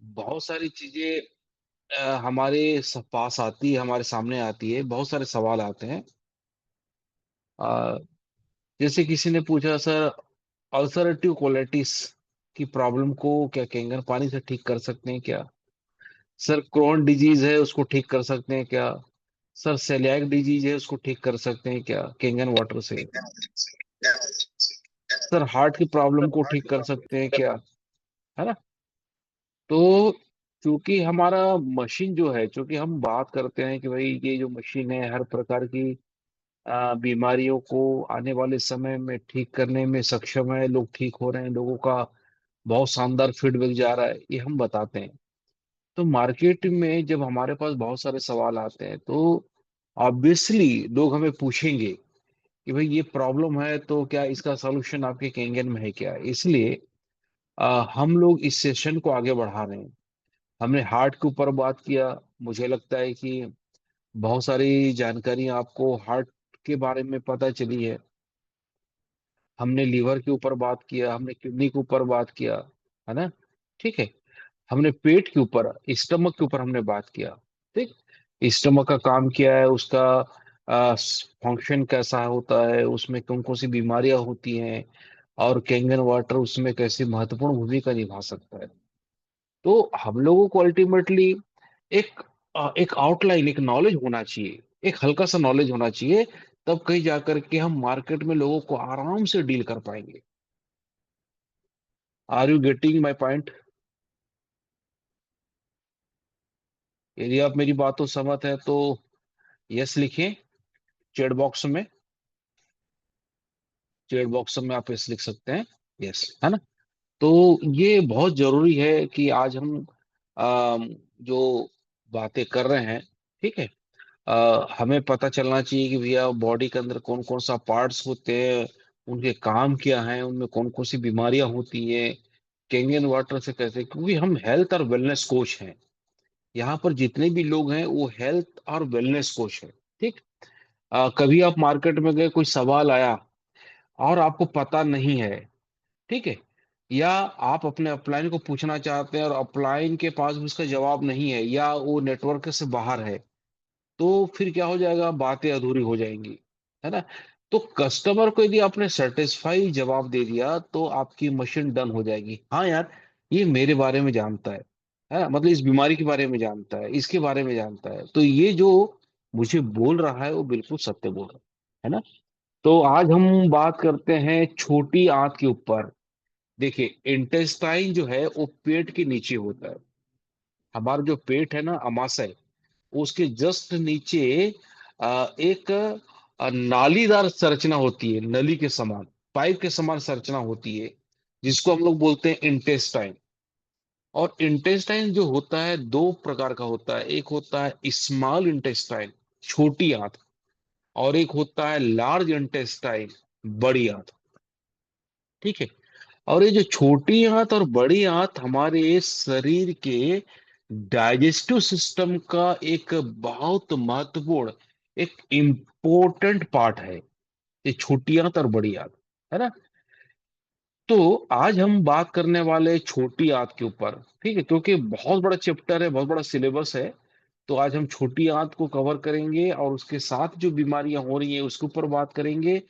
बहुत सारी चीजें हमारे पास आती है, हमारे सामने आती है, बहुत सारे सवाल आते हैं। अ, जैसे किसी ने पूछा, सर अल्सरेटिव कोलाइटिस की प्रॉब्लम को क्या कैंगन पानी से ठीक कर सकते हैं क्या? सर क्रोहन डिजीज है, उसको ठीक कर सकते हैं क्या? सर सेलियाक डिजीज है, उसको ठीक कर सकते हैं क्या कैंगन वाटर से? सर हार्ट की प्रॉब्लम को ठीक कर सकते हैं क्या? है ना? तो चूंकि हमारा मशीन जो है, चूंकि हम बात करते हैं कि भाई ये जो मशीन है हर प्रकार की बीमारियों को आने वाले समय में ठीक करने में सक्षम है, लोग ठीक हो रहे हैं, लोगों का बहुत शानदार फीडबैक जा रहा है, ये हम बताते हैं। तो मार्केट में जब हमारे पास बहुत सारे सवाल आते हैं तो ऑब्वियसली लोग हमें पूछेंगे कि भाई ये प्रॉब्लम है तो क्या इसका सॉल्यूशन आपके कैंगन में है क्या? इसलिए हम लोग इस सेशन को आगे बढ़ा रहे हैं। हमने हार्ट के ऊपर बात किया। मुझे लगता है कि बहुत सारी जानकारी आपको हार्ट के बारे में पता चली है। हमने लीवर के ऊपर बात किया, हमने किडनी के ऊपर बात किया, है ना? ठीक है। हमने पेट के ऊपर, स्टमक के ऊपर हमने बात किया। ठीक। स्टमक का काम क्या है, उसका फंक्शन कैसा होता है, उसमें कौन कौन सी बीमारियां होती हैं, और कैंगन वाटर उसमें कैसी महत्वपूर्ण भूमिका निभा सकता है। तो हम लोगों को अल्टीमेटली एक एक आउटलाइन, एक नॉलेज होना चाहिए, एक हल्का सा नॉलेज होना चाहिए। तब कहीं जाकर के हम मार्केट में लोगों को आराम से डील कर पाएंगे। Are you getting my point? यदि आप मेरी बातों से सहमत है तो यस लिखें चैट बॉक्स में। चैट बॉक्स में आप यस लिख सकते हैं। यस, है ना? तो ये बहुत जरूरी है कि आज हम जो बातें कर रहे हैं, ठीक है, हमें पता चलना चाहिए कि भैया बॉडी के अंदर कौन कौन सा पार्ट्स होते हैं, उनके काम क्या हैं, उनमें कौन कौन सी बीमारियां होती हैं, कैंगन वाटर से कैसे, क्योंकि हम हेल्थ और वेलनेस कोच हैं। यहाँ पर जितने भी लोग हैं वो हेल्थ और वेलनेस कोच हैं। ठीक। कभी आप मार्केट में गए, कोई सवाल आया और आपको पता नहीं है, ठीक है, या आप अपने अपलाइन को पूछना चाहते हैं और अपलाइन के पास भी उसका जवाब नहीं है, या वो नेटवर्क से बाहर है, तो फिर क्या हो जाएगा, बातें अधूरी हो जाएंगी, है ना? तो कस्टमर को यदि आपने सेटिस्फाई जवाब दे दिया तो आपकी मशीन डन हो जाएगी। हाँ यार, ये मेरे बारे में जानता है ना, मतलब इस बीमारी के बारे में जानता है, इसके बारे में जानता है, तो ये जो मुझे बोल रहा है वो बिल्कुल सत्य बोल रहा है ना? तो आज हम बात करते हैं छोटी आंत के ऊपर। देखिए, इंटेस्टाइन जो है वो पेट के नीचे होता है। हमारा जो पेट है ना, अमाशय, उसके जस्ट नीचे एक नालीदार संरचना होती है, नली के समान, पाइप के समान संरचना होती है, जिसको हम लोग बोलते हैं इंटेस्टाइन। और इंटेस्टाइन जो होता है दो प्रकार का होता है, एक होता है स्मॉल इंटेस्टाइन, छोटी आंत, और एक होता है लार्ज इंटेस्टाइन, बड़ी आंत। ठीक है। और ये जो छोटी आंत और बड़ी आंत हमारे शरीर के डाइजेस्टिव सिस्टम का एक बहुत महत्वपूर्ण, एक इम्पोर्टेंट पार्ट है, ये छोटी आंत और बड़ी आंत, है ना? तो आज हम बात करने वाले छोटी आंत के ऊपर, ठीक है, क्योंकि बहुत बड़ा चैप्टर है, बहुत बड़ा सिलेबस है। तो आज हम छोटी आंत को कवर करेंगे और उसके साथ जो बीमारियां हो रही हैं उसके ऊपर बात करेंगे,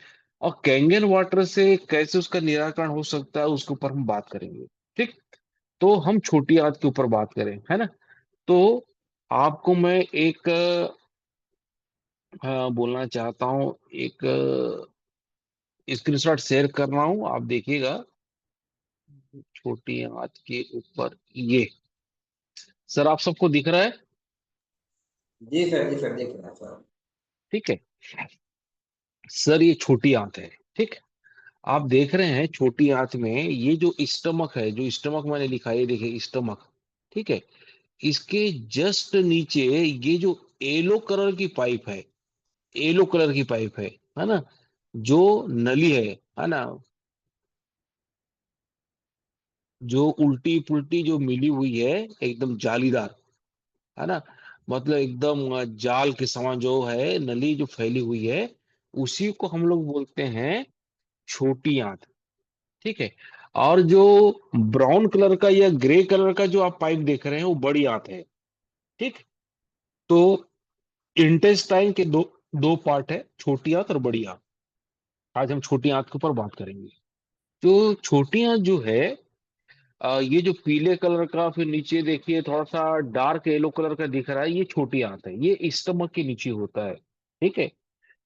और कैंगन वाटर से कैसे उसका निराकरण हो सकता है उसके ऊपर हम बात करेंगे। ठीक। तो हम छोटी आंत के ऊपर बात करें, है ना? तो आपको मैं एक बोलना चाहता हूँ, एक स्क्रीनशॉट शेयर कर रहा हूँ, आप देखिएगा। छोटी आंत के ऊपर ये, सर आप सबको दिख रहा है? जी सर देख रहा सर। ठीक है। सर ये छोटी आंत है। ठीक। आप देख रहे हैं छोटी आंत में ये जो स्टमक है, जो स्टमक मैंने लिखा है, ये देखिए स्टमक। ठीक है। इसके जस्ट नीचे ये जो येलो कलर की पाइप है, येलो कलर की पाइप है ना, जो नली है ना, जो उल्टी पुल्टी जो मिली हुई है, एकदम जालीदार, है ना, मतलब एकदम जाल के समान जो है नली जो फैली हुई है, उसी को हम लोग बोलते हैं छोटी आंत। ठीक है। और जो ब्राउन कलर का या ग्रे कलर का जो आप पाइप देख रहे हैं वो बड़ी आंत है। ठीक। तो इंटेस्टाइन के दो दो पार्ट है, छोटी आंत और बड़ी आंत। आज हम छोटी आंत के ऊपर बात करेंगे। जो छोटी आंत जो है, ये जो पीले कलर का, फिर नीचे देखिए थोड़ा सा डार्क येलो कलर का दिख रहा है, ये छोटी आंत है। ये स्टमक के नीचे होता है। ठीक है।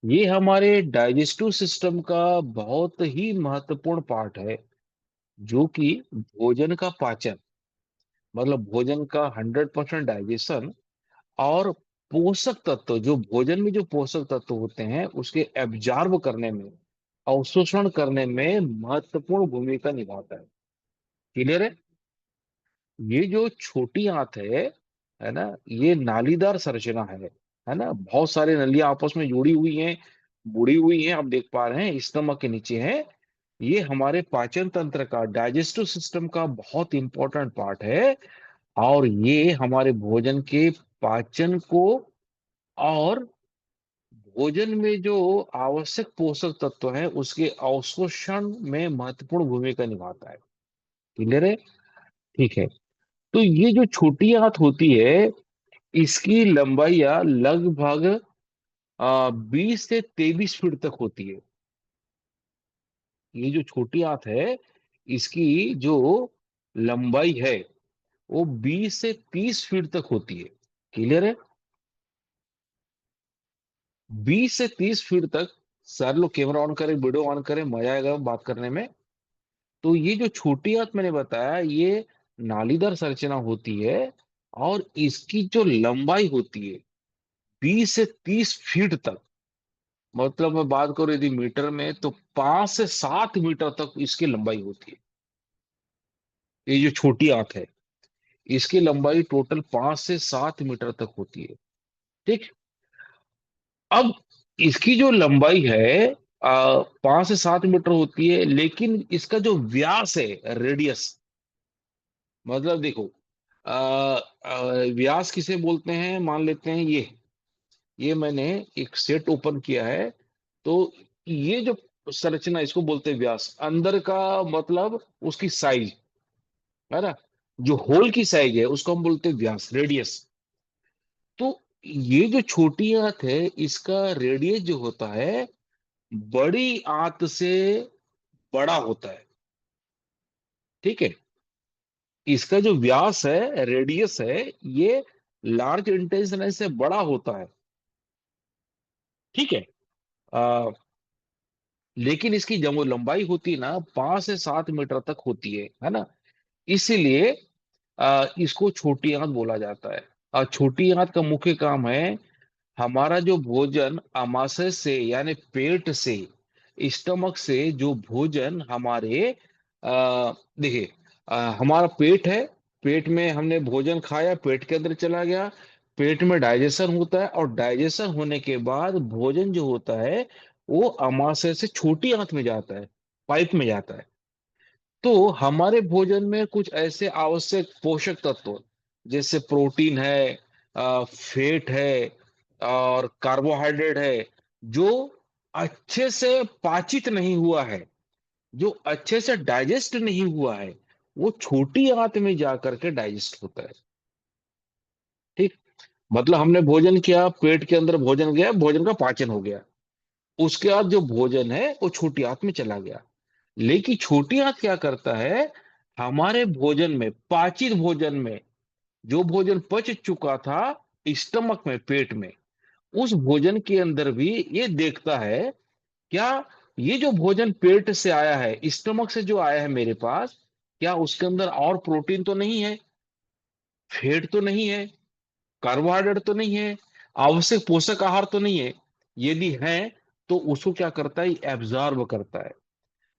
ये हमारे डाइजेस्टिव सिस्टम का बहुत ही महत्वपूर्ण पार्ट है, जो कि भोजन का पाचन, मतलब भोजन का 100% डाइजेशन, और पोषक तत्व, जो भोजन में जो पोषक तत्व होते हैं उसके एब्जॉर्ब करने में, अवशोषण करने में महत्वपूर्ण भूमिका निभाता है। क्लियर है? ये जो छोटी आंत है ना, ये नालीदार संरचना है ना। बहुत सारी नलियां आपस में जुड़ी हुई हैं, बुड़ी हुई हैं, आप देख पा रहे हैं, स्टमक के नीचे है। ये हमारे पाचन तंत्र का, डाइजेस्टिव सिस्टम का बहुत इंपॉर्टेंट पार्ट है। और ये हमारे भोजन के पाचन को और भोजन में जो आवश्यक पोषक तत्व है उसके अवशोषण में महत्वपूर्ण भूमिका निभाता है। क्लियर है? ठीक है। तो ये जो छोटी आंत होती है, इसकी लंबाई लगभग 20 से 23 फीट तक होती है। ये जो छोटी आंत है, इसकी जो लंबाई है वो 20 से 30 फीट तक होती है। क्लियर है? 20 से 30 फीट तक। सर लोग कैमरा ऑन करें, वीडियो ऑन करें, मजा आएगा बात करने में। तो ये जो छोटी आंत मैंने बताया, ये नालीदार संरचना होती है, और इसकी जो लंबाई होती है 20 से 30 फीट तक। मतलब मैं बात करूं यदि मीटर में, तो 5 से 7 मीटर तक इसकी लंबाई होती है। ये जो छोटी आंत है, इसकी लंबाई टोटल 5 से 7 मीटर तक होती है। ठीक। अब इसकी जो लंबाई है 5 से 7 मीटर होती है, लेकिन इसका जो व्यास है, रेडियस, मतलब देखो, आ, व्यास किसे बोलते हैं, मान लेते हैं ये मैंने एक सेट ओपन किया है। तो ये जो संरचना, इसको बोलते हैं व्यास। अंदर का मतलब उसकी साइज है ना, जो होल की साइज है उसको हम बोलते हैं व्यास, रेडियस। तो ये जो छोटी आंत है, इसका रेडियस जो होता है बड़ी आंत से बड़ा होता है। ठीक है। इसका जो व्यास है, रेडियस है, ये लार्ज इंटेंशन से बड़ा होता है। ठीक है। लेकिन इसकी जब वो लंबाई होती है ना, 5 से 7 मीटर तक होती है ना। इसीलिए इसको छोटी आंत बोला जाता है। और छोटी आंत का मुख्य काम है हमारा जो भोजन आमाशय से, यानी पेट से, स्टमक से जो भोजन हमारे, देखिए, हमारा पेट है, पेट में हमने भोजन खाया, पेट के अंदर चला गया, पेट में डाइजेशन होता है, और डाइजेशन होने के बाद भोजन जो होता है वो अमाशय से छोटी आंत में जाता है, पाइप में जाता है। तो हमारे भोजन में कुछ ऐसे आवश्यक पोषक तत्व, जैसे प्रोटीन है, फैट है, और कार्बोहाइड्रेट है, जो अच्छे से पाचित नहीं हुआ है, जो अच्छे से डाइजेस्ट नहीं हुआ है, वो छोटी आंत में जाकर के डाइजेस्ट होता है। ठीक। मतलब हमने भोजन किया, पेट के अंदर भोजन गया, भोजन का पाचन हो गया, उसके बाद जो भोजन है वो छोटी आंत में चला गया। लेकिन छोटी आंत क्या करता है, हमारे भोजन में, पाचित भोजन में, जो भोजन पच चुका था स्टमक में, पेट में, उस भोजन के अंदर भी ये देखता है, क्या ये जो भोजन पेट से आया है, स्टमक से जो आया है मेरे पास, क्या उसके अंदर और प्रोटीन तो नहीं है, फैट तो नहीं है, कार्बोहाइड्रेट तो नहीं है, आवश्यक पोषक आहार तो नहीं है। यदि है तो उसको क्या करता है, एब्जॉर्ब करता है।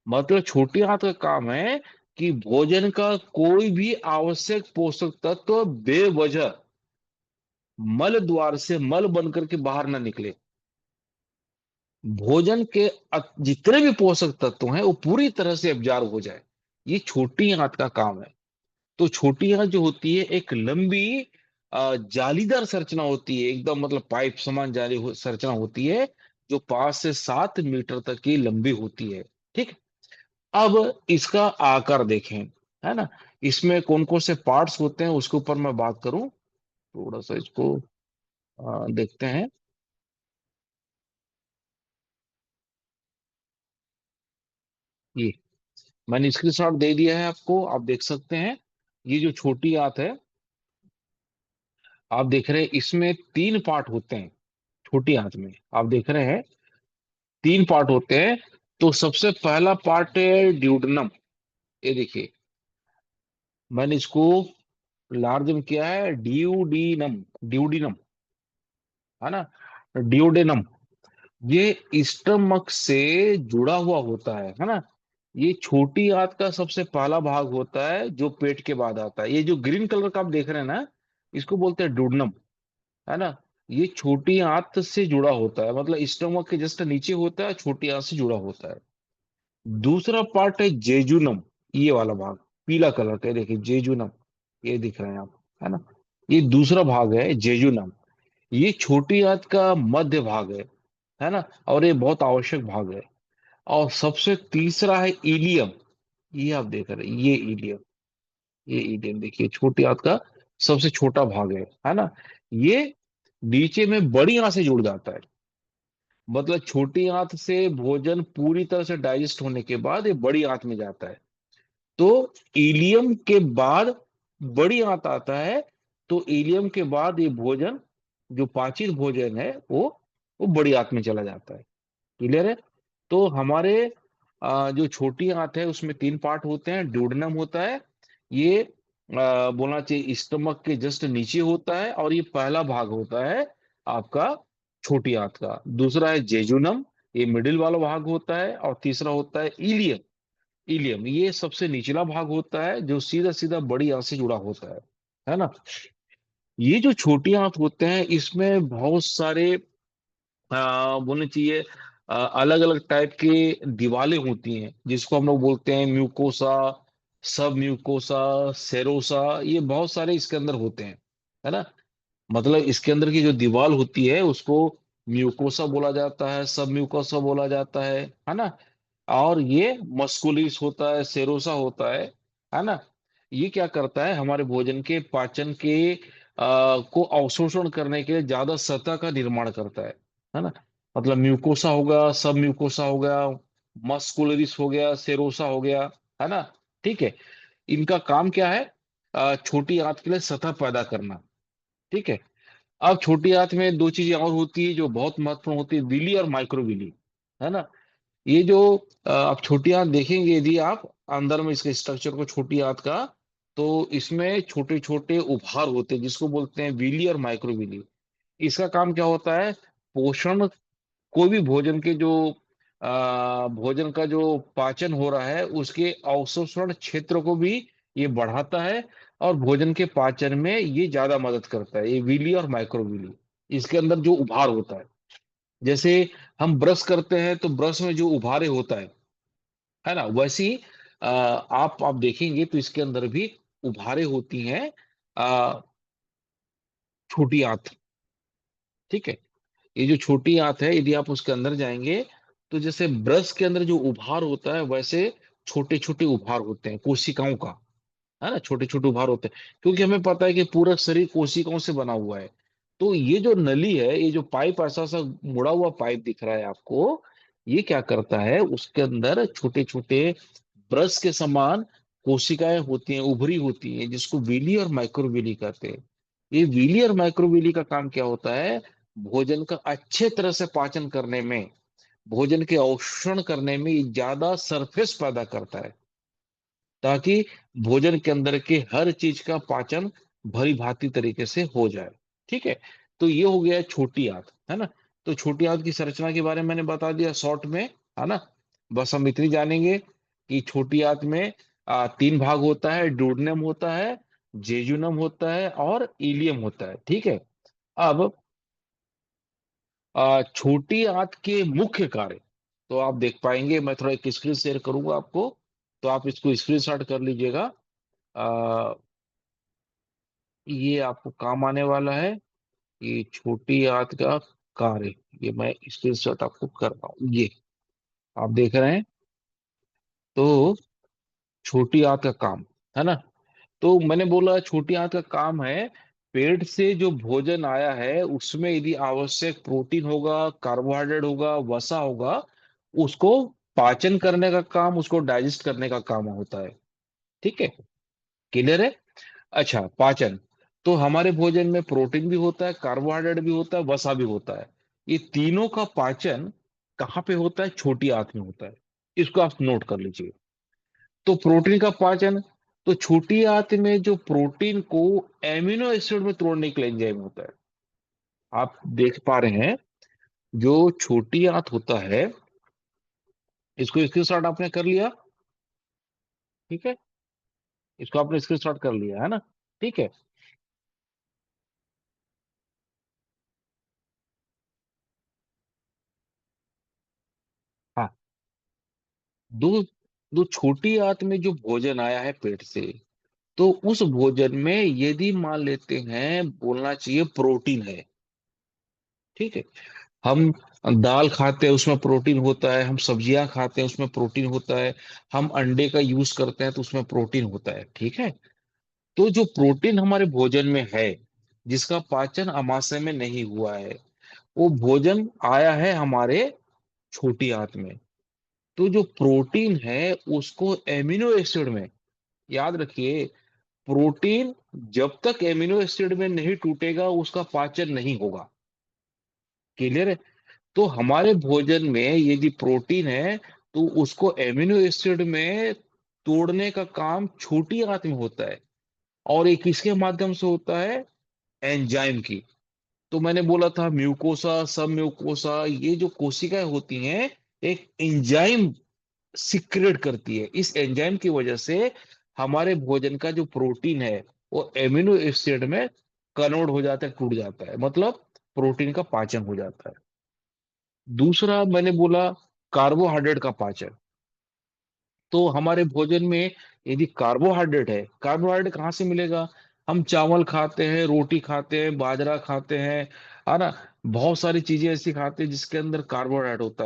मतलब छोटी आंत का काम है कि भोजन का कोई भी आवश्यक पोषक तत्व बेवजह मल द्वार से मल बनकर के बाहर ना निकले। भोजन के जितने भी पोषक तत्व हैं वो पूरी तरह से एब्जॉर्ब हो जाए, ये छोटी आंत का काम है। तो छोटी आंत जो होती है एक लंबी जालीदार संरचना होती है, एकदम मतलब पाइप समान संरचना होती है, जो 5 से 7 मीटर तक की लंबी होती है। ठीक। अब इसका आकार देखें, है ना, इसमें कौन कौन से पार्ट्स होते हैं उसके ऊपर मैं बात करूं। थोड़ा सा इसको देखते हैं। ये मैंने स्क्रीनशॉट दे दिया है आपको, आप देख सकते हैं। ये जो छोटी आंत है, आप देख रहे हैं इसमें तीन पार्ट होते हैं। छोटी आंत में आप देख रहे हैं तीन पार्ट होते हैं। तो सबसे पहला पार्ट है ड्यूडनम। ये देखिए, मैंने इसको लार्ज में किया है, ड्यूडीनम। ड्यूडीनम, है ना, ड्यूडेनम। ये स्टमक से जुड़ा हुआ होता है ना। ये छोटी आंत का सबसे पहला भाग होता है जो पेट के बाद आता है। ये जो ग्रीन कलर का आप देख रहे हैं ना, इसको बोलते हैं डूडनम, है ना। ये छोटी आंत से जुड़ा होता है, मतलब स्टमक के जस्ट नीचे होता है, छोटी आंत से जुड़ा होता है। दूसरा पार्ट है जेजुनम। ये वाला भाग पीला कलर का है, देखिए जेजुनम, ये दिख रहे हैं आप, है ना। ये दूसरा भाग है जेजुनम। ये छोटी आंत का मध्य भाग है ना, और ये बहुत आवश्यक भाग है। और सबसे तीसरा है इलियम। ये आप देख रहे हैं, ये इलियम। ये इलियम देखिए, छोटी आंत का सबसे छोटा भाग है ना। ये नीचे में बड़ी आंत से जुड़ जाता है। मतलब छोटी आंत से भोजन पूरी तरह से डाइजेस्ट होने के बाद ये बड़ी आंत में जाता है। तो इलियम के बाद बड़ी आंत आता है। तो इलियम के बाद ये भोजन, जो पाचित भोजन है, वो बड़ी आंत में चला जाता है। क्लियर है। तो हमारे जो छोटी आंत है उसमें तीन पार्ट होते हैं। ड्यूडेनम होता है, ये बोलना चाहिए स्टमक के जस्ट नीचे होता है, और ये पहला भाग होता है आपका छोटी आंत का। दूसरा है जेजुनम, ये मिडिल वाला भाग होता है। और तीसरा होता है इलियम। इलियम ये सबसे निचला भाग होता है जो सीधा सीधा बड़ी आंत से जुड़ा होता है ना। ये जो छोटी आंत होते हैं इसमें बहुत सारे बोलने चाहिए अलग अलग टाइप के दीवारें होती हैं, जिसको हम लोग बोलते हैं म्यूकोसा, सब म्यूकोसा, सेरोसा। ये बहुत सारे इसके अंदर होते हैं, है ना। मतलब इसके अंदर की जो दीवार होती है उसको म्यूकोसा बोला जाता है, सब म्यूकोसा बोला जाता है ना। और ये मस्कुलिस होता है, सेरोसा होता है ना। ये क्या करता है, हमारे भोजन के पाचन के को अवशोषण करने के लिए ज्यादा सतह का निर्माण करता है ना। मतलब म्यूकोसा होगा, सब म्यूकोसा हो गया, मस्कुलरिस हो गया, सेरोसा हो गया, है ना। ठीक है। इनका काम क्या है, छोटी आंत के लिए सतह पैदा करना। ठीक है। अब छोटी आंत में दो चीजें और होती है जो बहुत महत्वपूर्ण होती है, विली और माइक्रोविली, है ना। ये जो आप छोटी आंत देखेंगे, यदि आप अंदर में इसके स्ट्रक्चर को छोटी आंत का, तो इसमें छोटे छोटे उभार होते हैं जिसको बोलते हैं विली और माइक्रोविली। इसका काम क्या होता है, पोषण, कोई भी भोजन के जो भोजन का जो पाचन हो रहा है उसके अवशोषण क्षेत्र को भी ये बढ़ाता है, और भोजन के पाचन में ये ज्यादा मदद करता है, ये विली और माइक्रोविली। इसके अंदर जो उभार होता है, जैसे हम ब्रश करते हैं तो ब्रश में जो उभारे होता है ना, वैसी आप देखेंगे तो इसके अंदर भी उभारे होती हैं, आ, छोटी आंत। ठीक है। ये जो छोटी आंत है, यदि आप उसके अंदर जाएंगे तो जैसे ब्रश के अंदर जो उभार होता है वैसे छोटे छोटे उभार होते हैं कोशिकाओं का, है ना। छोटे छोटे उभार होते हैं, क्योंकि हमें पता है कि पूरा शरीर कोशिकाओं से बना हुआ है। तो ये जो नली है, ये जो पाइप, ऐसा सा मुड़ा हुआ पाइप दिख रहा है आपको, ये क्या करता है, उसके अंदर छोटे छोटे ब्रश के समान कोशिकाएं होती हैं, उभरी होती हैं, जिसको विली और माइक्रोविली कहते हैं। ये विली और माइक्रोविली का काम क्या होता है, भोजन का अच्छे तरह से पाचन करने में, भोजन के अवशोषण करने में ये ज्यादा सरफेस पैदा करता है, ताकि भोजन के अंदर के हर चीज का पाचन भली भांति तरीके से हो जाए। ठीक है। तो ये हो गया छोटी आंत, है ना। तो छोटी आंत की संरचना के बारे में मैंने बता दिया शॉर्ट में, है ना। बस हम इतनी जानेंगे कि छोटी आंत में तीन भाग होता है, डूडनम होता है, जेजुनम होता है, और इलियम होता है। ठीक है। अब छोटी आंत के मुख्य कार्य तो आप देख पाएंगे, मैं थोड़ा एक स्क्रीन शेयर करूंगा आपको, तो आप इसको स्क्रीन शॉट कर लीजिएगा। आ, ये आपको काम आने वाला है, ये छोटी आंत का कार्य। ये मैं स्क्रीन शॉट आपको कर रहा हूँ, ये आप देख रहे हैं। तो छोटी आंत का काम, है ना। तो मैंने बोला छोटी आंत का काम है, पेट से जो भोजन आया है उसमें यदि आवश्यक प्रोटीन होगा, कार्बोहाइड्रेट होगा, वसा होगा, उसको पाचन करने का काम, उसको डाइजेस्ट करने का काम होता है। ठीक है, क्लियर है। अच्छा, पाचन। तो हमारे भोजन में प्रोटीन भी होता है, कार्बोहाइड्रेट भी होता है, वसा भी होता है। ये तीनों का पाचन कहाँ पे होता है? छोटी आंत में होता है। इसको आप नोट कर लीजिए। तो प्रोटीन का पाचन, तो छोटी आंत में जो प्रोटीन को एमिनो एसिड में तोड़ने के लिए एंजाइम होता है। आप देख पा रहे हैं, जो छोटी आंत होता है, इसको स्क्रीनशॉट आपने कर लिया? ठीक है, इसको आपने स्क्रीनशॉट कर लिया है ना? ठीक है। हाँ। दो दो छोटी आंत में जो भोजन आया है पेट से, तो उस भोजन में यदि मान लेते हैं, बोलना चाहिए प्रोटीन है। ठीक है। हम दाल खाते हैं उसमें प्रोटीन होता है, हम सब्जियां खाते हैं उसमें प्रोटीन होता है, हम अंडे का यूज करते हैं तो उसमें प्रोटीन होता है। ठीक है। तो जो प्रोटीन हमारे भोजन में है, जिसका पाचन आमाशय में नहीं हुआ है, वो भोजन आया है हमारे छोटी आंत में। तो जो प्रोटीन है उसको एमिनो एसिड में, याद रखिए, प्रोटीन जब तक एमिनो एसिड में नहीं टूटेगा उसका पाचन नहीं होगा। क्लियर है। तो हमारे भोजन में यदि प्रोटीन है, तो उसको एमिनो एसिड में तोड़ने का काम छोटी आंत में होता है। और ये किसके माध्यम से होता है? एंजाइम की। तो मैंने बोला था म्यूकोसा, सब म्यूकोसा, ये जो कोशिकाएं होती हैं, एक एंजाइम सिक्रेट करती है। इस एंजाइम की वजह से हमारे भोजन का जो प्रोटीन है वो एमिनो एसिड में कन्वर्ट हो जाता है, टूट जाता है, मतलब प्रोटीन का पाचन हो जाता है। दूसरा मैंने बोला कार्बोहाइड्रेट का पाचन। तो हमारे भोजन में यदि कार्बोहाइड्रेट है, कार्बोहाइड्रेट कहाँ से मिलेगा? हम चावल खाते हैं, रोटी खाते हैं, बाजरा खाते हैं, है ना। बहुत सारी चीजें ऐसी खाते हैं जिसके अंदर कार्बोहाइड्रेट होता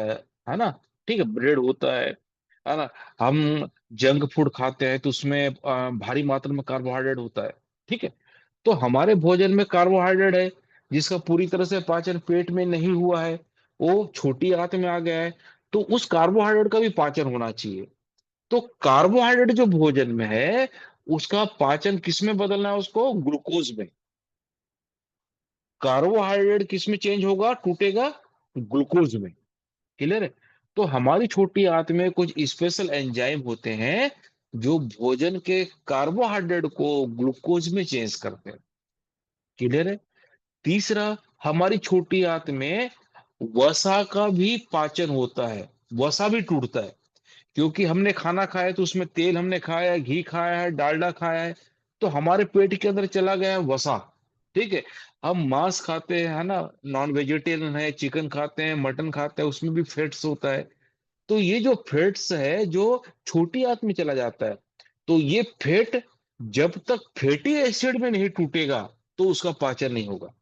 है ना। ठीक है, ब्रेड होता है ना। हम जंक फूड खाते हैं तो उसमें भारी मात्रा में कार्बोहाइड्रेट होता है। ठीक है। तो हमारे भोजन में कार्बोहाइड्रेट है, जिसका पूरी तरह से पाचन पेट में नहीं हुआ है, वो छोटी आंत में आ गया है। तो उस कार्बोहाइड्रेट का भी पाचन होना चाहिए। तो कार्बोहाइड्रेट जो भोजन में है, उसका पाचन किस में बदलना है? उसको ग्लूकोज में। कार्बोहाइड्रेट किस में चेंज होगा, टूटेगा? ग्लूकोज में। क्लियर है। तो हमारी छोटी आंत में कुछ स्पेशल एंजाइम होते हैं जो भोजन के कार्बोहाइड्रेट को ग्लूकोज में चेंज करते हैं। क्लियर है। तीसरा, हमारी छोटी आंत में वसा का भी पाचन होता है। वसा भी टूटता है, क्योंकि हमने खाना खाया तो उसमें तेल हमने खाया है, घी खाया है, डालडा खाया है, तो हमारे पेट के अंदर चला गया है वसा। ठीक है। हम मांस खाते हैं, है ना, नॉन वेजिटेरियन है, चिकन खाते हैं, मटन खाते हैं, उसमें भी फैट्स होता है। तो ये जो फैट्स है जो छोटी आंत में चला जाता है, तो ये फैट जब तक फैटी एसिड में नहीं टूटेगा तो उसका पाचन नहीं होगा।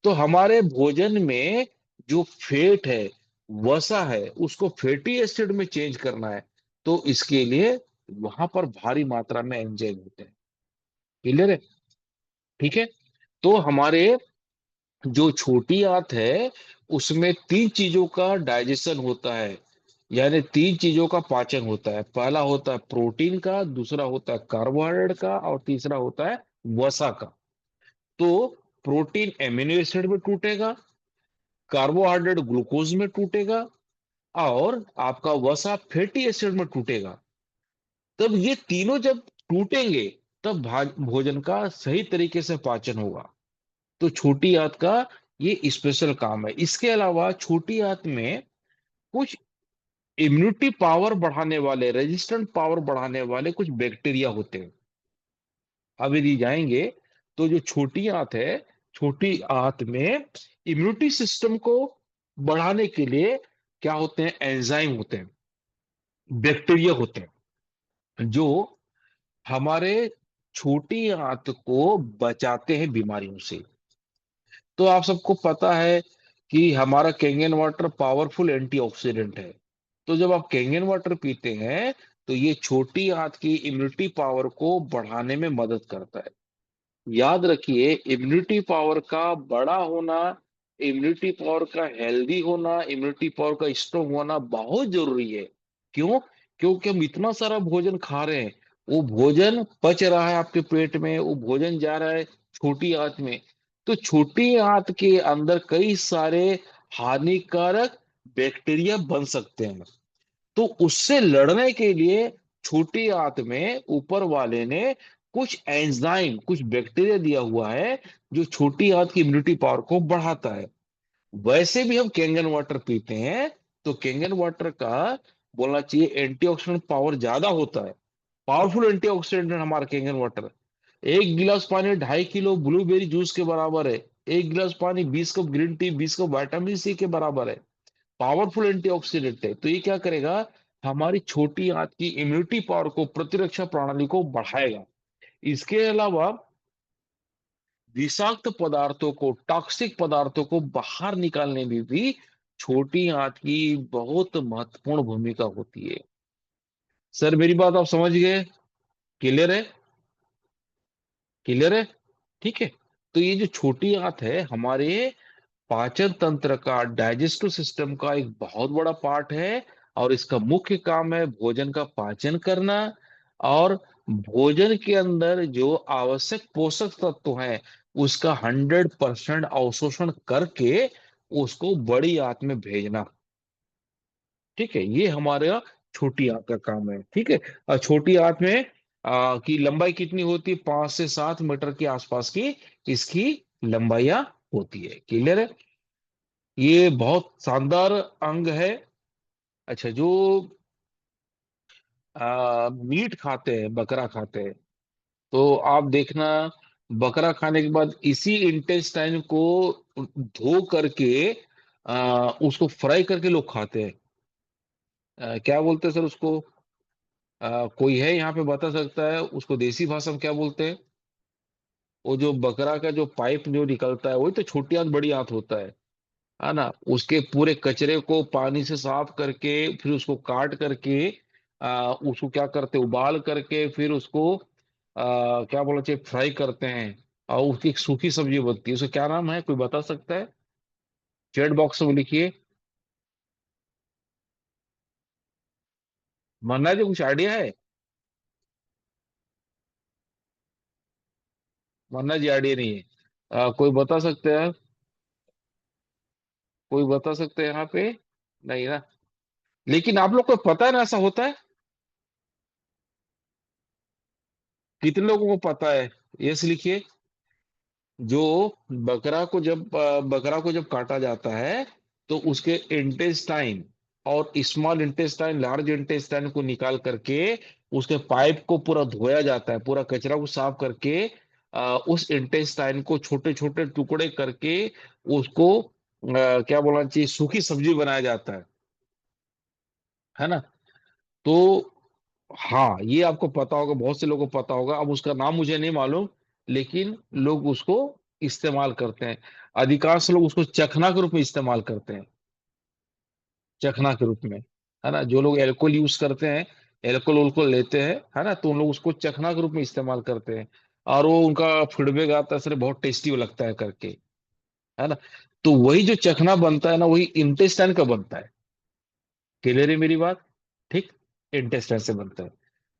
तो हमारे भोजन में जो फैट है, वसा है, उसको फैटी एसिड में चेंज करना है। तो इसके लिए वहां पर भारी मात्रा में एंजाइम होते हैं। क्लियर है। ठीक है। तो हमारे जो छोटी आंत है उसमें तीन चीजों का डाइजेशन होता है, यानी तीन चीजों का पाचन होता है। पहला होता है प्रोटीन का, दूसरा होता है कार्बोहाइड्रेट का, और तीसरा होता है वसा का। तो प्रोटीन एमिनो एसिड में टूटेगा, कार्बोहाइड्रेट ग्लूकोज में टूटेगा, और आपका वसा फैटी एसिड में टूटेगा। तब ये तीनों जब टूटेंगे, तब भोजन का सही तरीके से पाचन होगा। तो छोटी आंत का ये स्पेशल काम है। इसके अलावा छोटी आंत में कुछ इम्यूनिटी पावर बढ़ाने वाले, रेजिस्टेंट पावर बढ़ाने वाले कुछ बैक्टीरिया होते हैं। अब यदि जाएंगे, तो जो छोटी आंत है, छोटी आंत में इम्यूनिटी सिस्टम को बढ़ाने के लिए क्या होते हैं? एंजाइम होते हैं, बैक्टीरिया होते हैं, जो हमारे छोटी आंत को बचाते हैं बीमारियों से। तो आप सबको पता है कि हमारा कैंगन वाटर पावरफुल एंटीऑक्सीडेंट है। तो जब आप कैंगन वाटर पीते हैं तो ये छोटी आंत की इम्यूनिटी पावर को बढ़ाने में मदद करता है। याद रखिए, इम्यूनिटी पावर का बड़ा होना, इम्यूनिटी पावर का हेल्दी होना, इम्यूनिटी पावर का स्ट्रोंग होना बहुत जरूरी है। क्यों? क्योंकि हम इतना सारा भोजन खा रहे हैं, वो भोजन पच रहा है आपके पेट में, वो भोजन जा रहा है छोटी आंत में। तो छोटी आंत के अंदर कई सारे हानिकारक बैक्टीरिया बन सकते हैं। तो उससे लड़ने के लिए छोटी आंत में ऊपर वाले ने कुछ एंजाइम, कुछ बैक्टीरिया दिया हुआ है जो छोटी आंत की इम्यूनिटी पावर को बढ़ाता है। वैसे भी हम कैंगन वाटर पीते हैं, तो कैंगन वाटर का बोलना चाहिए एंटीऑक्सीडेंट पावर ज्यादा होता है। पावरफुल एंटीऑक्सीडेंट है हमारा कैंगन वाटर। एक गिलास पानी 2.5 किलो ब्लूबेरी जूस के बराबर है। एक गिलास पानी 20 cup green tea, 20 cup vitamin C के बराबर है। पावरफुल एंटीऑक्सीडेंट है। तो ये क्या करेगा? हमारी छोटी आंत की इम्यूनिटी पावर को, प्रतिरक्षा प्रणाली को बढ़ाएगा। इसके अलावा विषाक्त पदार्थों को, टॉक्सिक पदार्थों को बाहर निकालने में भी छोटी आंत की बहुत महत्वपूर्ण भूमिका होती है। सर मेरी बात आप समझ गए? क्लियर है? क्लियर है? ठीक है। तो ये जो छोटी आंत है हमारे पाचन तंत्र का, डाइजेस्टिव सिस्टम का एक बहुत बड़ा पार्ट है। और इसका मुख्य काम है भोजन का पाचन करना, और भोजन के अंदर जो आवश्यक पोषक तत्व हैं उसका 100% अवशोषण करके उसको बड़ी आंत में भेजना। ठीक है, ये हमारा छोटी आंत का काम है। ठीक है। और छोटी आंत में की लंबाई कितनी होती है? 5 से 7 मीटर के आसपास की इसकी लंबाइयां होती है। क्लियर है? ये बहुत शानदार अंग है। अच्छा, जो मीट खाते हैं, बकरा खाते हैं, तो आप देखना, बकरा खाने के बाद इसी इंटेस्टाइन को धो करके उसको फ्राई करके लोग खाते हैं। क्या बोलते हैं सर उसको? कोई है यहाँ पे बता सकता है उसको देसी भाषा में क्या बोलते हैं? वो जो बकरा का जो पाइप जो निकलता है वही तो छोटी आंत बड़ी आंत होता है ना? उसके पूरे कचरे को पानी से साफ करके, फिर उसको काट करके उसको क्या करते हैं, उबाल करके, फिर उसको क्या बोलना चाहिए, फ्राई करते हैं। और उसकी एक सूखी सब्जी बनती है, उसका क्या नाम है, कोई बता सकता है? चैट बॉक्स में लिखिए। मन्ना जी कुछ आइडिया है? मन्ना जी आइडिया नहीं है? कोई बता सकते हैं? कोई बता सकते हैं यहाँ पे? नहीं ना? लेकिन आप लोग को पता है ना ऐसा होता है? कितने लोगों को पता है? यस लिखिए। जो बकरा को जब काटा जाता है तो उसके इंटेस्टाइन और स्मॉल इंटेस्टाइन, लार्ज इंटेस्टाइन को निकाल करके उसके पाइप को पूरा धोया जाता है, पूरा कचरा को साफ करके उस इंटेस्टाइन को छोटे छोटे टुकड़े करके उसको क्या बोलना चाहिए, सूखी सब्जी बनाया जाता है ना? तो हाँ, ये आपको पता होगा, बहुत से लोगों को पता होगा। अब उसका नाम मुझे नहीं मालूम, लेकिन लोग उसको इस्तेमाल करते हैं। अधिकांश लोग उसको चखना के रूप में इस्तेमाल करते हैं। चखना के रूप में, है ना? जो लोग एल्कोहल यूज करते हैं, एल्कोहल उल्कोहल लेते हैं, है ना, तो उन लोग उसको चखना के रूप में इस्तेमाल करते हैं। और वो उनका फीडबैक आता है, सर बहुत टेस्टी लगता है करके, है ना? तो वही जो चखना बनता है ना, वही इंटेस्टाइन का बनता है। क्लियर है मेरी बात? ठीक, इंटेस्टाइन से बनता है।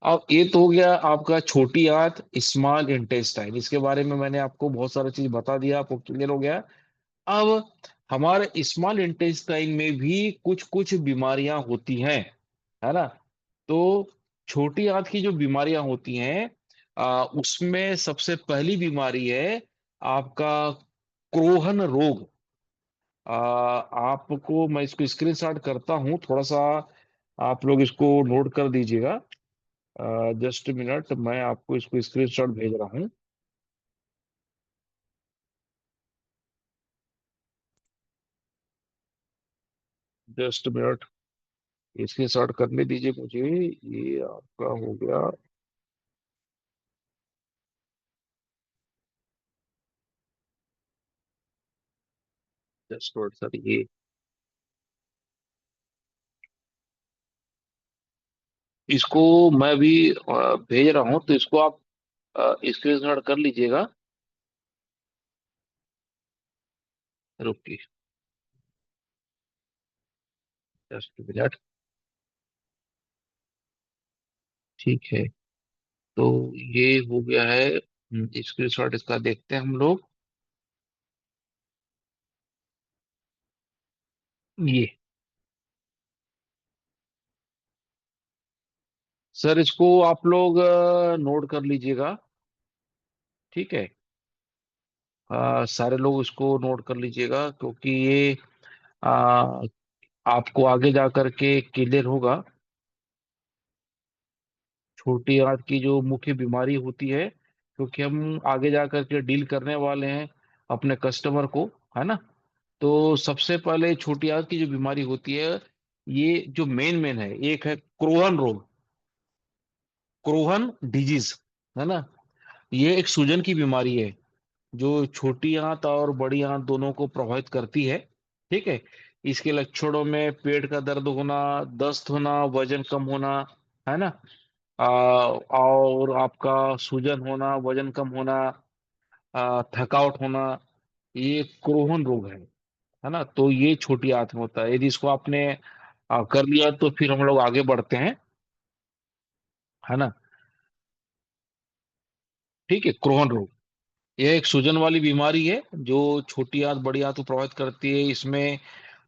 अब ये तो हो गया आपका छोटी आंत, स्मॉल इंटेस्टाइन। इसके बारे में मैंने आपको बहुत सारा चीज बता दिया, आपको क्लियर हो गया। अब हमारे स्मॉल इंटेस्टाइन में भी कुछ कुछ बीमारियां होती हैं, है ना? तो छोटी आंत की जो बीमारियां होती हैं उसमें सबसे पहली बीमारी है आपका क्रोहन रोग। आपको मैं इसको स्क्रीनशॉट करता हूं थोड़ा सा, आप लोग इसको नोट कर दीजिएगा। जस्ट मिनट, मैं आपको इसको स्क्रीनशॉट भेज रहा हूँ। जस्ट मिनट, स्क्रीनशॉट करने दीजिए मुझे। ये आपका हो गया। जस्ट मिनट सर, ये इसको मैं भी भेज रहा हूँ, तो इसको आप स्क्रीनशॉट कर लीजिएगा। रुकिए, जस्ट मिनट। ठीक है, तो ये हो गया है। स्क्रीनशॉट इसका देखते हैं हम लोग। ये सर, इसको आप लोग नोट कर लीजिएगा। ठीक है, सारे लोग इसको नोट कर लीजिएगा, क्योंकि ये आ, आपको आगे जा करके क्लियर होगा। छोटी आंत की जो मुख्य बीमारी होती है, क्योंकि हम आगे जा करके डील करने वाले हैं अपने कस्टमर को, है ना। तो सबसे पहले छोटी आंत की जो बीमारी होती है, ये जो मेन मेन है, एक है क्रोहन रोग, क्रोहन डिजीज, है ना। ये एक सूजन की बीमारी है, जो छोटी आंत और बड़ी आंत दोनों को प्रभावित करती है। ठीक है, इसके लक्षणों में पेट का दर्द होना, दस्त होना, वजन कम होना, है ना। और आपका सूजन होना, वजन कम होना, थकावट होना, ये क्रोहन रोग है ना। तो ये छोटी आंत में होता है। यदि इसको आपने कर लिया, तो फिर हम लोग आगे बढ़ते हैं, है ना। ठीक है, क्रोहन रोग यह एक सूजन वाली बीमारी है, जो छोटी आंत बड़ी आंत को प्रभावित करती है। इसमें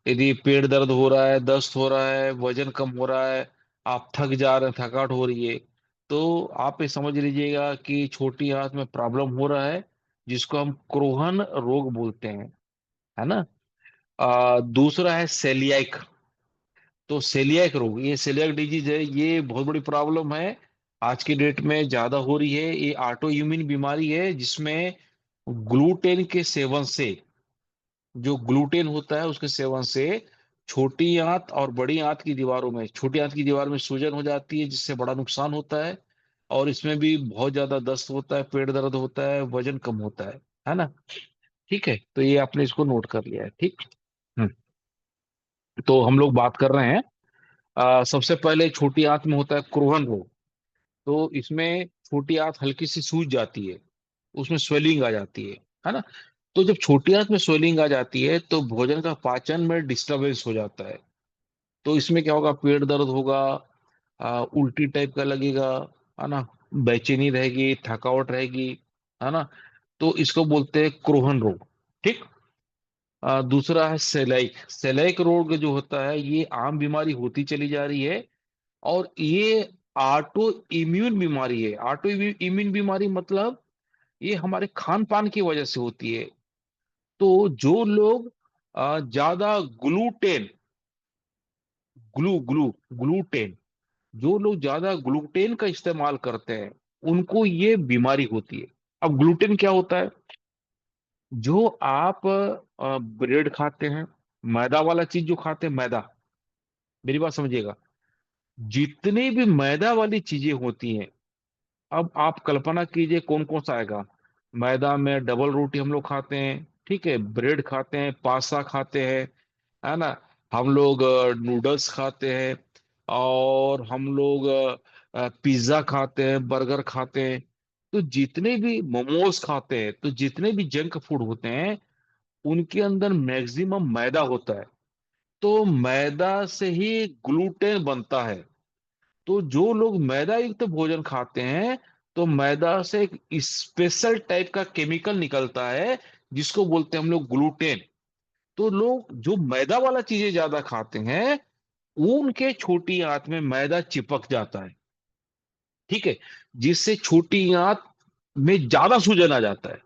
यदि पेट दर्द हो रहा है, दस्त हो रहा है, वजन कम हो रहा है, आप थक जा रहे हैं, थकावट हो रही है, तो आप ये समझ लीजिएगा कि छोटी आंत में प्रॉब्लम हो रहा है, जिसको हम क्रोहन रोग बोलते हैं, है ना। दूसरा है सेलियाक। तो सेलियाक रोग, ये सेलियाक डिजीज है, ये बहुत बड़ी प्रॉब्लम है, आज की डेट में ज्यादा हो रही है। ये ऑटो इम्यून बीमारी है, जिसमें ग्लूटेन के सेवन से, जो ग्लूटेन होता है उसके सेवन से छोटी आंत और बड़ी आंत की दीवारों में, छोटी आंत की दीवार में सूजन हो जाती है, जिससे बड़ा नुकसान होता है। और इसमें भी बहुत ज्यादा दस्त होता है, पेट दर्द होता है, वजन कम होता है ना। ठीक है, तो ये आपने इसको नोट कर लिया है, ठीक। हम्म, तो हम लोग बात कर रहे हैं, सबसे पहले छोटी आंत में होता है क्रोहन रोग। तो इसमें छोटी आंत हल्की सी सूज जाती है, उसमें स्वेलिंग आ जाती है ना। तो जब छोटी आंत में स्वेलिंग आ जाती है, तो भोजन का पाचन में डिस्टरबेंस हो जाता है। तो इसमें क्या होगा, पेट दर्द होगा, उल्टी टाइप का लगेगा, है ना, बेचैनी रहेगी, थकावट रहेगी, है ना। तो इसको बोलते हैं क्रोहन रोग, ठीक। दूसरा है सेलाइक। सेलाइक रोग जो होता है, ये आम बीमारी होती चली जा रही है, और ये ऑटो इम्यून बीमारी है। ऑटो इम्यून बीमारी मतलब ये हमारे खान पान की वजह से होती है। तो जो लोग ज्यादा ग्लूटेन, ग्लू ग्लू ग्लूटेन, जो लोग ज्यादा ग्लूटेन का इस्तेमाल करते हैं, उनको ये बीमारी होती है। अब ग्लूटेन क्या होता है? जो आप ब्रेड खाते हैं, मैदा वाला चीज जो खाते हैं, मैदा, मेरी बात समझिएगा, जितनी भी मैदा वाली चीजें होती हैं, अब आप कल्पना कीजिए कौन कौन सा आएगा। मैदा में डबल रोटी हम लोग खाते हैं, ठीक है, ब्रेड खाते हैं, पास्ता खाते हैं, है ना, हम लोग नूडल्स खाते हैं, और हम लोग पिज्जा खाते हैं, बर्गर खाते हैं। तो जितने भी मोमोज खाते हैं, तो जितने भी जंक फूड होते हैं, उनके अंदर मैक्सिमम मैदा होता है। तो मैदा से ही ग्लूटेन बनता है। तो जो लोग मैदा युक्त भोजन खाते हैं, तो मैदा से एक स्पेशल टाइप का केमिकल निकलता है, जिसको बोलते हैं हम लोग ग्लूटेन। तो लोग जो मैदा वाला चीजें ज्यादा खाते हैं, उनके छोटी आंत में मैदा चिपक जाता है, ठीक है, जिससे छोटी आंत में ज्यादा सूजन आ जाता है।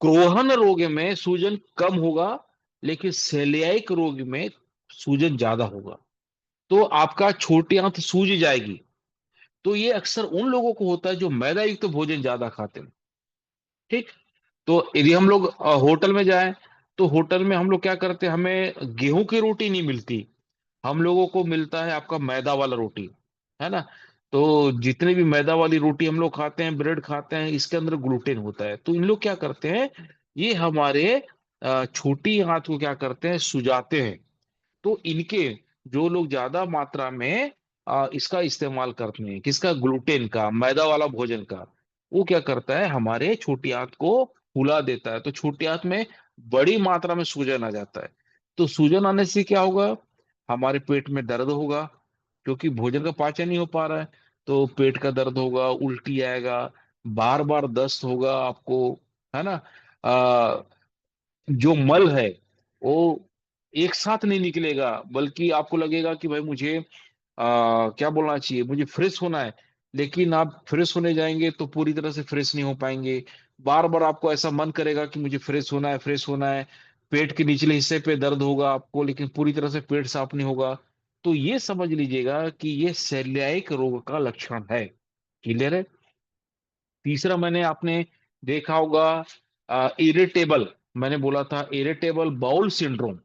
क्रोहन रोग में सूजन कम होगा, लेकिन सेलियाक रोग में सूजन ज्यादा होगा। तो आपका छोटी आंत सूज जाएगी। तो ये अक्सर उन लोगों को होता है जो मैदा युक्त भोजन ज्यादा खाते हैं, ठीक। तो यदि हम लोग होटल में जाएं, तो होटल में हम लोग क्या करते हैं, हमें गेहूं की रोटी नहीं मिलती, हम लोगों को मिलता है आपका मैदा वाला रोटी, है ना। तो जितने भी मैदा वाली रोटी हम लोग खाते हैं, ब्रेड खाते हैं, इसके अंदर ग्लूटेन होता है। तो इन लोग क्या करते हैं, ये हमारे छोटी आंत को क्या करते हैं, सुजाते हैं। तो इनके, जो लोग ज्यादा मात्रा में इसका इस्तेमाल करते हैं, किसका, ग्लूटेन का, मैदा वाला भोजन का। वो क्या करता है, हमारे छोटी आंत को फुला देता है, तो छोटी आंत में बड़ी मात्रा में सूजन आ जाता है। तो सूजन आने से क्या होगा, हमारे पेट में दर्द होगा, क्योंकि भोजन का पाचन नहीं हो पा रहा है। तो पेट का दर्द होगा, उल्टी आएगा, बार बार दस्त होगा आपको, है ना। जो मल है वो एक साथ नहीं निकलेगा, बल्कि आपको लगेगा कि भाई मुझे क्या बोलना चाहिए, मुझे फ्रेश होना है। लेकिन आप फ्रेश होने जाएंगे तो पूरी तरह से फ्रेश नहीं हो पाएंगे। बार बार आपको ऐसा मन करेगा कि मुझे फ्रेश होना है, फ्रेश होना है। पेट के निचले हिस्से पे दर्द होगा आपको, लेकिन पूरी तरह से पेट साफ नहीं होगा। तो ये समझ लीजिएगा कि ये सेलियाक रोग का लक्षण है। क्लियर है। तीसरा मैंने आपने देखा होगा इरिटेबल, मैंने बोला था इरिटेबल बाउल सिंड्रोम,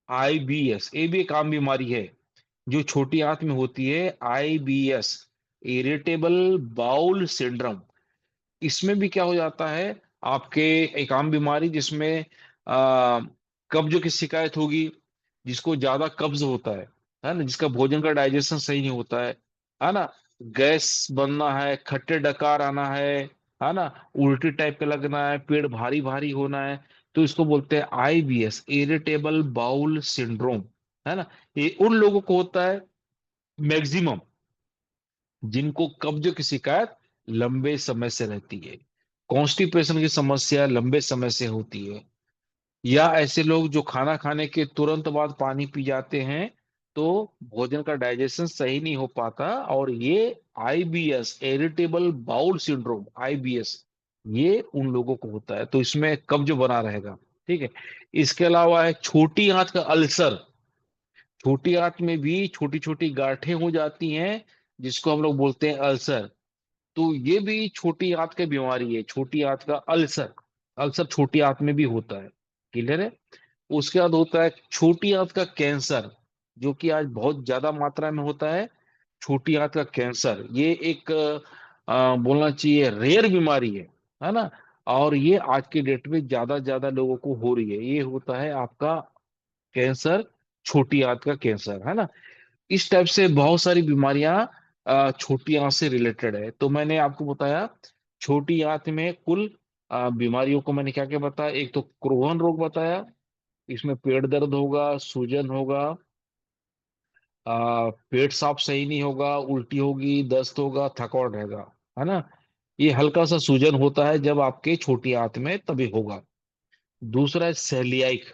आईबीएस। ये भी एक आम बीमारी है जो छोटी आंत में होती है, आईबीएस, इरिटेबल बाउल सिंड्रोम। इसमें भी क्या हो जाता है, आपके एक आम बीमारी जिसमें आ, कब्ज की शिकायत होगी, जिसको ज्यादा कब्ज होता है ना, जिसका भोजन का डाइजेशन सही नहीं होता है ना, गैस बनना है, खट्टे डकार आना है ना, उल्टी टाइप का लगना है, पेट भारी भारी होना है, तो इसको बोलते हैं आईबीएस, इरिटेबल बाउल सिंड्रोम, है ना। ये उन लोगों को होता है मैक्सिमम जिनको कब्ज की शिकायत लंबे समय से रहती है, कॉन्स्टिपेशन की समस्या लंबे समय से होती है, या ऐसे लोग जो खाना खाने के तुरंत बाद पानी पी जाते हैं, तो भोजन का डाइजेशन सही नहीं हो पाता, और ये IBS, irritable bowel syndrome, IBS, ये उन लोगों को होता है, तो इसमें कब्ज बना रहेगा। ठीक है। इसके अलावा है छोटी आंत का अल्सर। छोटी आंत में भी छोटी छोटी गांठें हो जाती हैं, जिसको हम लोग बोलते हैं अल्सर। तो ये भी छोटी आंत की बीमारी है, छोटी आंत का अल्सर। अल्सर छोटी आंत में भी होता है। क्लियर है। उसके बाद होता है छोटी आंत का कैंसर, जो कि आज बहुत ज्यादा मात्रा में होता है। छोटी आंत का कैंसर ये एक बोलना चाहिए रेयर बीमारी है ना। और ये आज के डेट में ज्यादा ज्यादा लोगों को हो रही है। ये होता है आपका कैंसर, छोटी आंत का कैंसर, है ना। इस टाइप से बहुत सारी बीमारियां छोटी आंत से रिलेटेड है। तो मैंने आपको बताया छोटी आंत में कुल बीमारियों को मैंने क्या क्या बताया। एक तो क्रोहन रोग बताया, इसमें पेट दर्द होगा, सूजन होगा, पेट साफ सही नहीं होगा, उल्टी होगी, दस्त होगा, थकावट रहेगा, है ना। ये हल्का सा सूजन होता है जब आपके छोटी आंत में, तभी होगा। दूसरा है सेलियाक।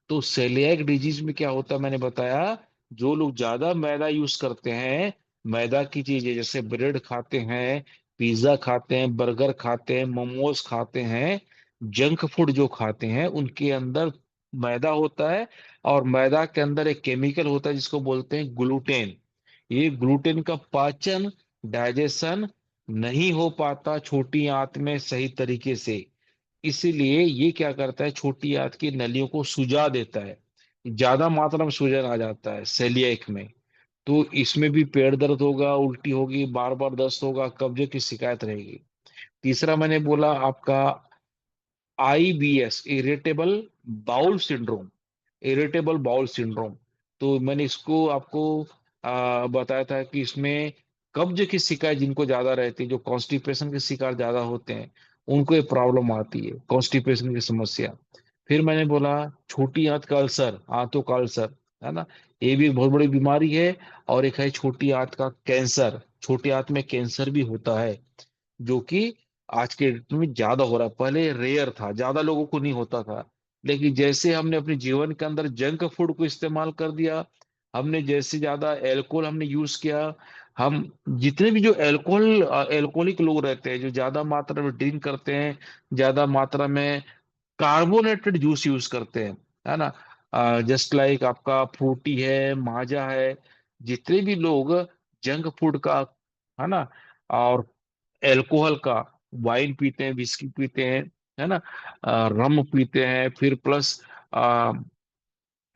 तो सेलियाक डिजीज में क्या होता है, मैंने बताया जो लोग ज्यादा मैदा यूज करते हैं, मैदा की चीजें जैसे ब्रेड खाते हैं, पिज्जा खाते हैं, बर्गर खाते हैं, मोमोज खाते हैं, जंक फूड जो खाते हैं, उनके अंदर मैदा होता है। और मैदा के अंदर एक केमिकल होता है जिसको बोलते हैं ग्लूटेन। ये ग्लूटेन का पाचन, डाइजेशन नहीं हो पाता छोटी आंत में सही तरीके से। इसीलिए ये क्या करता है, छोटी आंत की नलियों को सुजा देता है, ज्यादा मात्रा में सूजन आ जाता है सेलिएक में। तो इसमें भी पेट दर्द होगा, उल्टी होगी, बार बार दस्त होगा, कब्जे की शिकायत रहेगी। तीसरा मैंने बोला आपका IBS, irritable bowel syndrome, irritable bowel syndrome. तो मैंने इसको आपको बताया था कि इसमें कब्ज की शिकायत जिनको ज्यादा रहती है, जो कॉन्स्टिपेशन के शिकार ज्यादा होते हैं, उनको ये प्रॉब्लम आती है, कॉन्स्टिपेशन की समस्या। फिर मैंने बोला छोटी आंत का अल्सर, आंतों का अल्सर, है ना, ये भी एक बहुत बड़ी बीमारी है। और एक है छोटी आंत का कैंसर, छोटी आंत में कैंसर भी होता है, जो कि आज के डेट में ज्यादा हो रहा है। पहले रेयर था, ज्यादा लोगों को नहीं होता था, लेकिन जैसे हमने अपने जीवन के अंदर जंक फूड को इस्तेमाल कर दिया, हमने जैसे ज्यादा अल्कोहल हमने यूज किया, हम जितने भी जो अल्कोहल अल्कोहलिक लोग रहते हैं, जो ज्यादा मात्रा में ड्रिंक करते हैं, ज्यादा मात्रा में कार्बोनेटेड जूस यूज करते हैं, है ना, जस्ट लाइक आपका फ्रूटी है, माजा है, जितने भी लोग जंक फूड का, है ना, और एल्कोहल का, वाइन पीते हैं, विस्की पीते हैं, है ना, रम पीते हैं, फिर प्लस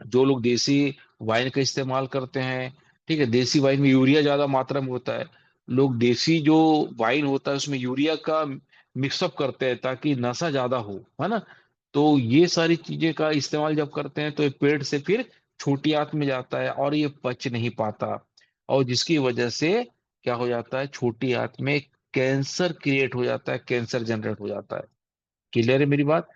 जो लोग देसी वाइन का इस्तेमाल करते हैं। ठीक है, देसी वाइन में यूरिया ज्यादा मात्रा में होता है। लोग देसी जो वाइन होता है उसमें यूरिया का मिक्सअप करते हैं ताकि नशा ज्यादा हो, है ना। तो ये सारी चीजें का इस्तेमाल जब करते हैं तो ये पेट से फिर छोटी आंत में जाता है और ये पच नहीं पाता। और जिसकी वजह से क्या हो जाता है, छोटी आंत में कैंसर क्रिएट हो जाता है, कैंसर जनरेट हो जाता है। क्लियर है मेरी बात?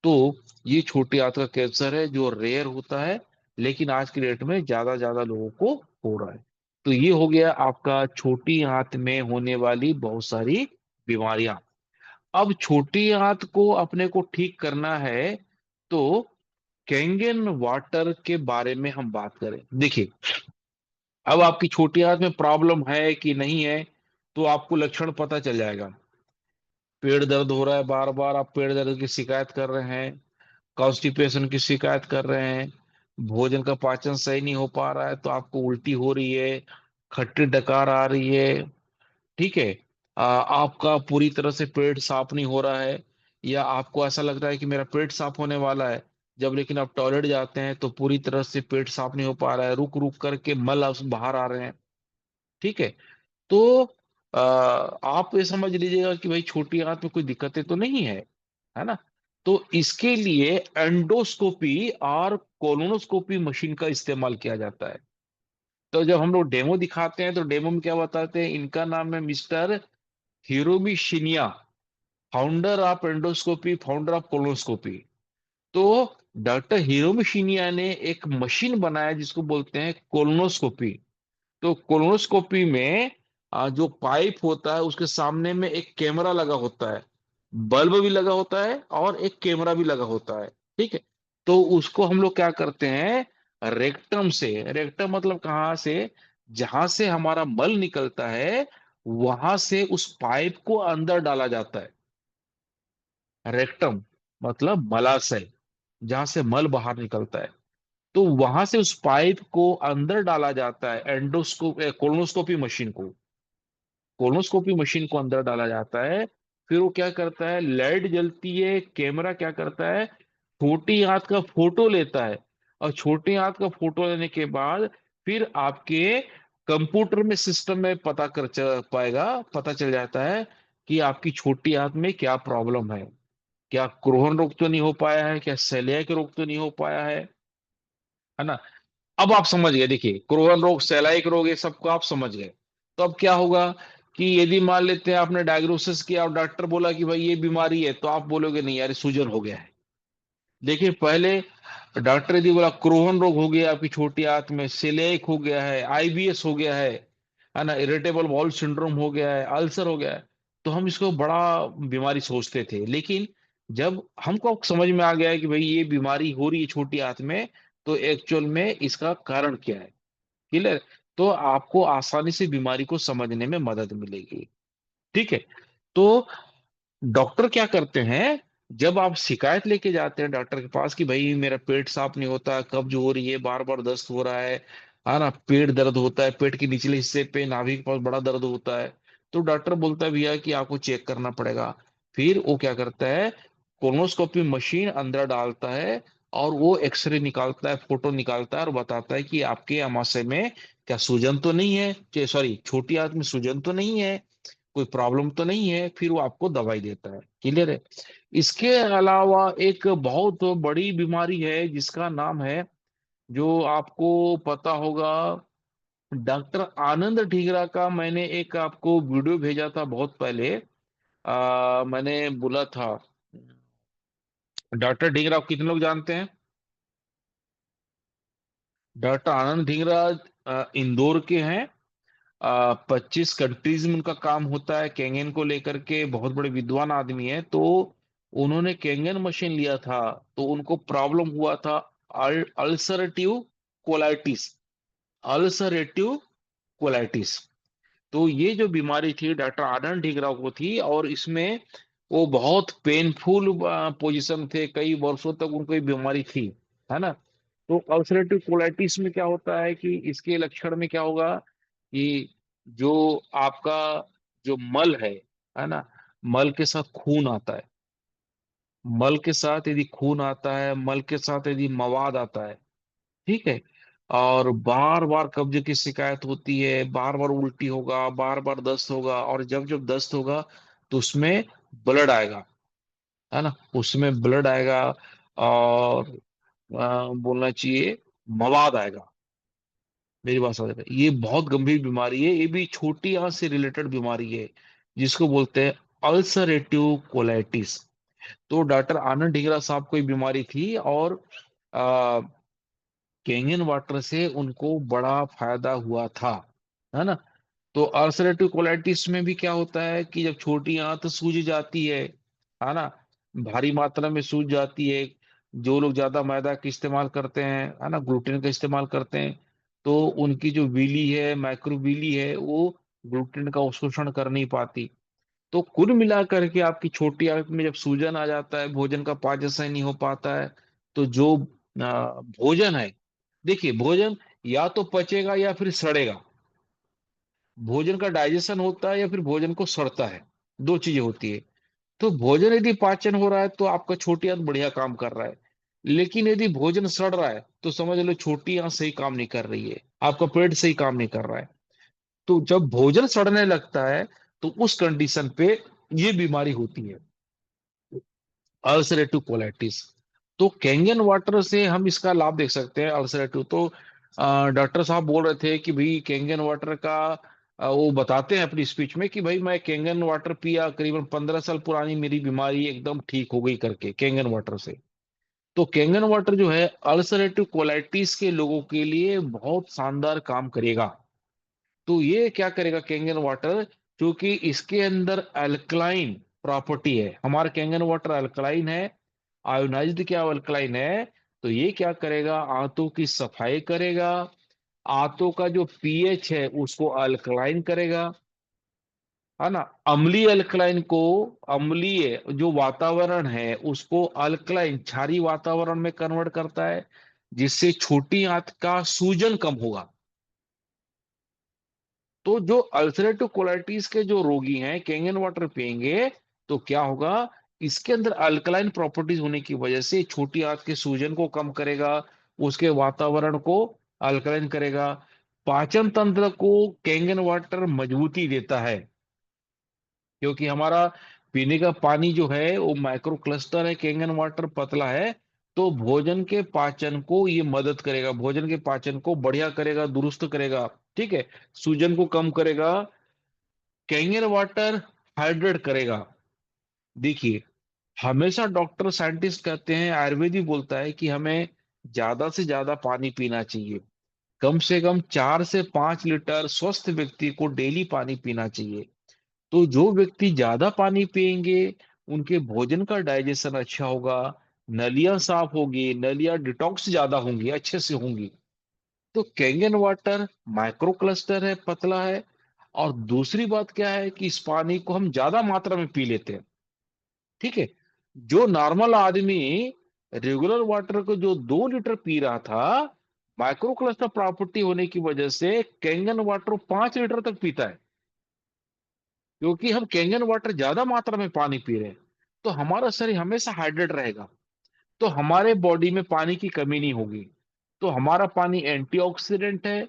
तो ये छोटी आंत का कैंसर है जो रेयर होता है, लेकिन आज की डेट में ज्यादा ज्यादा लोगों को हो रहा है। तो ये हो गया आपका छोटी आंत में होने वाली बहुत सारी बीमारियां। अब छोटी आंत को अपने को ठीक करना है, तो कैंगन वाटर के बारे में हम बात करें। देखिए, अब आपकी छोटी आंत में प्रॉब्लम है कि नहीं है, तो आपको लक्षण पता चल जाएगा। पेट दर्द हो रहा है, बार बार आप पेट दर्द की शिकायत कर रहे हैं, कॉन्स्टिपेशन की शिकायत कर रहे हैं, भोजन का पाचन सही नहीं हो पा रहा है, तो आपको उल्टी हो रही है, खट्टी डकार आ रही है, ठीक है, आपका पूरी तरह से पेट साफ नहीं हो रहा है, या आपको ऐसा लग रहा है कि मेरा पेट साफ होने वाला है, जब लेकिन आप टॉयलेट जाते हैं तो पूरी तरह से पेट साफ नहीं हो पा रहा है, रुक रुक करके मल बाहर आ रहे हैं, ठीक है, तो आप ये समझ लीजिएगा कि भाई छोटी आंत में कोई दिक्कतें तो नहीं है ना। तो इसके लिए एंडोस्कोपी और कोलोनोस्कोपी मशीन का इस्तेमाल किया जाता है। तो जब हम लोग डेमो दिखाते हैं तो डेमो में क्या बताते हैं, इनका नाम है mister Hiromi शिनिया, founder of endoscopy, founder of colonoscopy. तो डॉक्टर हिरोमी शिनिया ने एक मशीन बनाया जिसको बोलते हैं कोलोनोस्कोपी। तो कोलोनोस्कोपी में जो पाइप होता है उसके सामने में एक कैमरा लगा होता है, बल्ब भी लगा होता है और एक कैमरा भी लगा होता है, ठीक है। तो उसको हम लोग क्या करते हैं, रेक्टम से, रेक्टम मतलब कहाँ से, जहां से हमारा मल निकलता है वहां से उस पाइप को अंदर डाला जाता है। रेक्टम मतलब मलाशय, जहां से मल बाहर निकलता है, तो वहां से उस पाइप को अंदर डाला जाता है, कोलोनोस्कोपी मशीन को, कोलोनोस्कोपी मशीन को अंदर डाला जाता है। फिर वो क्या करता है, लाइट जलती है, कैमरा क्या करता है, छोटी आंत का फोटो लेता है, और छोटी आंत का फोटो लेने के बाद फिर आपके कंप्यूटर में, सिस्टम में पाएगा, पता चल जाता है कि आपकी छोटी आंत में क्या प्रॉब्लम है। क्या क्रोहन रोग तो नहीं हो पाया है, क्या सेलियाक रोग तो नहीं हो पाया है ना। अब आप समझ गए, देखिए क्रोहन रोग, सेलाइक रोग, ये सबको आप समझ गए। तो अब क्या होगा कि यदि मान लेते हैं आपने डायग्नोसिस किया और डॉक्टर बोला कि भाई ये बीमारी है, तो आप बोलोगे नहीं यार, ये सूजन हो गया है। देखिए पहले डॉक्टर यदि बोला क्रोहन रोग हो गया आपकी छोटी आंत में, सेलेक हो गया है, आईबीएस हो गया है ना, इरिटेबल बाउल सिंड्रोम हो गया है, अल्सर हो गया है, तो हम इसको बड़ा बीमारी सोचते थे। लेकिन जब हमको समझ में आ गया है कि भाई ये बीमारी हो रही है छोटी आंत में, तो एक्चुअल में इसका कारण क्या है, क्लियर, तो आपको आसानी से बीमारी को समझने में मदद मिलेगी, ठीक है। तो डॉक्टर क्या करते हैं, जब आप शिकायत लेके जाते हैं डॉक्टर के पास कि भाई मेरा पेट साफ नहीं होता, कब्ज हो रही है, बार बार दस्त हो रहा है ना, पेट दर्द होता है, पेट के निचले हिस्से पे नाभि के पास बड़ा दर्द होता है, तो डॉक्टर बोलता है भैया कि आपको चेक करना पड़ेगा। फिर वो क्या करता है, कोलोनोस्कोपी मशीन अंदर डालता है, और वो एक्सरे निकालता है, फोटो निकालता है और बताता है कि आपके अमाशय में क्या सूजन तो नहीं है, सॉरी छोटी आंत में सूजन तो नहीं है, कोई प्रॉब्लम तो नहीं है, फिर वो आपको दवाई देता है, क्लियर है। इसके अलावा एक बहुत बड़ी बीमारी है जिसका नाम है, जो आपको पता होगा, डॉक्टर आनंद ढीगरा का मैंने एक आपको वीडियो भेजा था बहुत पहले। मैंने बोला था, डॉक्टर ढीगरा को कितने लोग जानते हैं? डॉक्टर आनंद ढीगरा इंदौर के हैं। 25 कंट्रीज में उनका काम होता है, कैंगन को लेकर के बहुत बड़े विद्वान आदमी है। तो उन्होंने कैंगन मशीन लिया था, तो उनको प्रॉब्लम हुआ था अल्सरेटिव कोलाइटिस, अल्सरेटिव कोलाइटिस। तो ये जो बीमारी थी डॉक्टर आनंद ढीगरा को थी, और इसमें वो बहुत पेनफुल पोजीशन थे, कई वर्षों तक उनको ये बीमारी थी, है ना। तो अल्सरेटिव कोलाइटिस में क्या होता है कि इसके लक्षण में क्या होगा कि जो आपका जो मल है ना, मल के साथ खून आता है, मल के साथ यदि खून आता है, मल के साथ यदि मवाद आता है, ठीक है, और बार बार कब्ज की शिकायत होती है, बार बार उल्टी होगा, बार बार दस्त होगा, और जब जब दस्त होगा तो उसमें ब्लड आएगा, है ना, उसमें ब्लड आएगा, और बोलना चाहिए मवाद आएगा, मेरी बात समझ रहे हैं? ये बहुत गंभीर बीमारी है, ये भी छोटी आंत से रिलेटेड बीमारी है, जिसको बोलते हैं अल्सरेटिव कोलाइटिस। तो डॉक्टर आनंद ढींगरा साहब को ये बीमारी थी, और कैंगन वाटर से उनको बड़ा फायदा हुआ था, है ना। तो अल्सरेटिव कोलाइटिस में भी क्या होता है कि जब छोटी आंत सूज जाती है ना, भारी मात्रा में सूज जाती है, जो लोग ज्यादा मैदा का इस्तेमाल करते हैं, है ना, ग्लूटेन का इस्तेमाल करते हैं, तो उनकी जो विली है, माइक्रोविली है, वो ग्लूटेन का अवशोषण कर नहीं पाती। तो कुल मिलाकर के आपकी छोटी आंत में जब सूजन आ जाता है, भोजन का पाचन सही नहीं हो पाता है, तो जो भोजन है, देखिए भोजन या तो पचेगा या फिर सड़ेगा। भोजन का डाइजेशन होता है या फिर भोजन को सड़ता है, दो चीजें होती है। तो भोजन यदि पाचन हो रहा है तो आपका छोटी आंत बढ़िया काम कर रहा है, लेकिन यदि भोजन सड़ रहा है तो समझ लो छोटी आंत सही काम नहीं कर रही है, आपका पेट सही काम नहीं कर रहा है। तो जब भोजन सड़ने लगता है, तो उस कंडीशन पे ये बीमारी होती है, अल्सरेटिव कोलाइटिस। तो कैंगन वाटर से हम इसका लाभ देख सकते हैं, अल्सरेटिव तो डॉक्टर साहब बोल रहे थे कि भाई कैंगन वाटर का वो बताते हैं अपनी स्पीच में कि भाई मैं कैंगन वाटर पिया, करीबन 15 साल पुरानी मेरी बीमारी एकदम ठीक हो गई करके कैंगन वाटर से। तो कैंगन वाटर जो है अल्सरेटिव कोलाइटिस के लोगों के लिए बहुत शानदार काम करेगा। तो ये क्या करेगा कैंगन वाटर, क्योंकि इसके अंदर अल्कलाइन प्रॉपर्टी है, हमारा कैंगन वाटर अल्कलाइन है, आयोनाइज्ड क्या अल्कलाइन है। तो ये क्या करेगा, आंतों की सफाई करेगा, आंतों का जो पीएच है उसको अल्कलाइन करेगा, है ना। अम्लीय अल्कलाइन को, अम्लीय जो वातावरण है उसको अल्कलाइन क्षारीय वातावरण में कन्वर्ट करता है, जिससे छोटी आंत का सूजन कम होगा। तो जो अल्सरेटिव कोलाइटिस के जो रोगी हैं कैंगन वाटर पियेंगे, तो क्या होगा, इसके अंदर अल्कलाइन प्रॉपर्टीज होने की वजह से छोटी आंत के सूजन को कम करेगा, उसके वातावरण को अल्कलाइन करेगा, पाचन तंत्र को कैंगन वाटर मजबूती देता है, क्योंकि हमारा पीने का पानी जो है वो माइक्रो क्लस्टर है, कैंगन वाटर पतला है, तो भोजन के पाचन को ये मदद करेगा, भोजन के पाचन को बढ़िया करेगा, दुरुस्त करेगा, ठीक है, सूजन को कम करेगा, कैंगन वाटर हाइड्रेट करेगा। देखिए, हमेशा डॉक्टर साइंटिस्ट कहते हैं, आयुर्वेदिक बोलता है कि हमें ज्यादा से ज्यादा पानी पीना चाहिए, कम से कम 4 से 5 लीटर स्वस्थ व्यक्ति को डेली पानी पीना चाहिए। तो जो व्यक्ति ज्यादा पानी पिएंगे, उनके भोजन का डाइजेशन अच्छा होगा, नलियां साफ होगी, नलियां डिटॉक्स ज्यादा होंगी, अच्छे से होंगी। तो कैंगन वाटर माइक्रो क्लस्टर है, पतला है, और दूसरी बात क्या है कि इस पानी को हम ज्यादा मात्रा में पी लेते हैं, ठीक है। जो नॉर्मल आदमी रेगुलर वाटर को जो 2 लीटर पी रहा था, माइक्रो क्लस्टर प्रॉपर्टी होने की वजह से कैंगन वाटर 5 लीटर तक पीता है, क्योंकि हम कैंगन वाटर ज्यादा मात्रा में पानी पी रहे हैं। तो हमारा शरीर हमेशा हाइड्रेट रहेगा, तो हमारे बॉडी में पानी की कमी नहीं होगी। तो हमारा पानी एंटीऑक्सीडेंट है,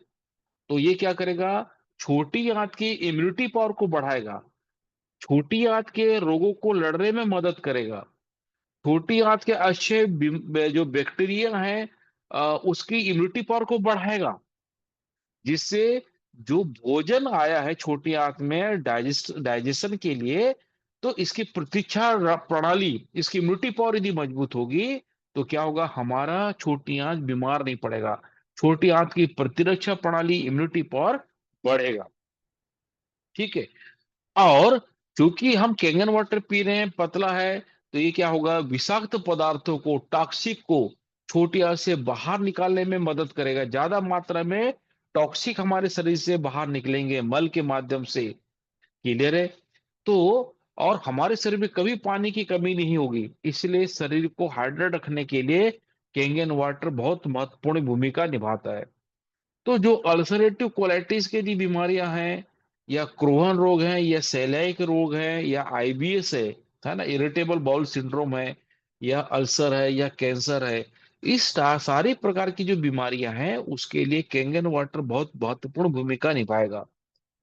तो ये क्या करेगा, छोटी आंत की इम्यूनिटी पावर को बढ़ाएगा, छोटी आंत के रोगों को लड़ने में मदद करेगा, छोटी आंत के अच्छे जो बैक्टीरिया हैं उसकी इम्यूनिटी पावर को बढ़ाएगा, जिससे जो भोजन आया है छोटी आंत में डाइजेशन के लिए, तो इसकी प्रतीक्षा प्रणाली, इसकी इम्यूनिटी पावर यदि मजबूत होगी, तो क्या होगा, हमारा छोटी आंत बीमार नहीं पड़ेगा, छोटी आंत की प्रतिरक्षा प्रणाली, इम्यूनिटी पावर बढ़ेगा, ठीक है। और चूंकि हम कैंगन वाटर पी रहे हैं, पतला है, तो ये क्या होगा, विषाक्त पदार्थों को, टॉक्सिक को छोटी आंत से बाहर निकालने में मदद करेगा, ज्यादा मात्रा में टॉक्सिक हमारे शरीर से बाहर निकलेंगे मल के माध्यम से, क्लियर है। तो और हमारे शरीर में कभी पानी की कमी नहीं होगी, इसलिए शरीर को हाइड्रेट रखने के लिए कैंगन वाटर बहुत महत्वपूर्ण भूमिका निभाता है। तो जो अल्सरेटिव कोलाइटिस की जो बीमारियां हैं, या क्रोहन रोग है, या सेलाइक रोग है, या आईबीएस है ना, इरिटेबल बाउल सिंड्रोम है, या अल्सर है, या कैंसर है, इस सारी प्रकार की जो बीमारियां हैं उसके लिए कैंगन वाटर बहुत महत्वपूर्ण भूमिका निभाएगा।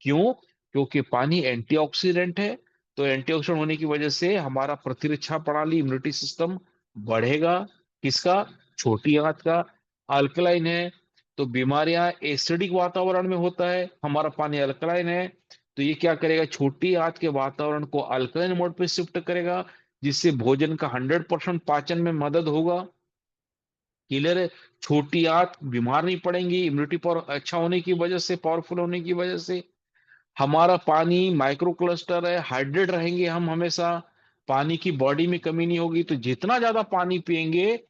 क्यों? क्योंकि पानी एंटीऑक्सीडेंट है, तो एंटीऑक्सीडेंट होने की वजह से हमारा प्रतिरक्षा प्रणाली, इम्यूनिटी सिस्टम बढ़ेगा, किसका, छोटी आंत का। अल्कलाइन है, तो बीमारियां एसिडिक वातावरण में होता है, हमारा पानी अल्कलाइन है, तो ये क्या करेगा, छोटी आंत के वातावरण को अल्कलाइन मोड पे शिफ्ट करेगा, जिससे भोजन का 100% पाचन में मदद होगा। क्लियर है। छोटी आंत बीमार नहीं पड़ेंगी, इम्यूनिटी पावर अच्छा होने की वजह से, पावरफुल होने की वजह से। हमारा पानी माइक्रो क्लस्टर है, हाइड्रेट रहेंगे हम हमेशा, पानी की बॉडी में कमी नहीं होगी। तो जितना ज्यादा पानी पिएंगे,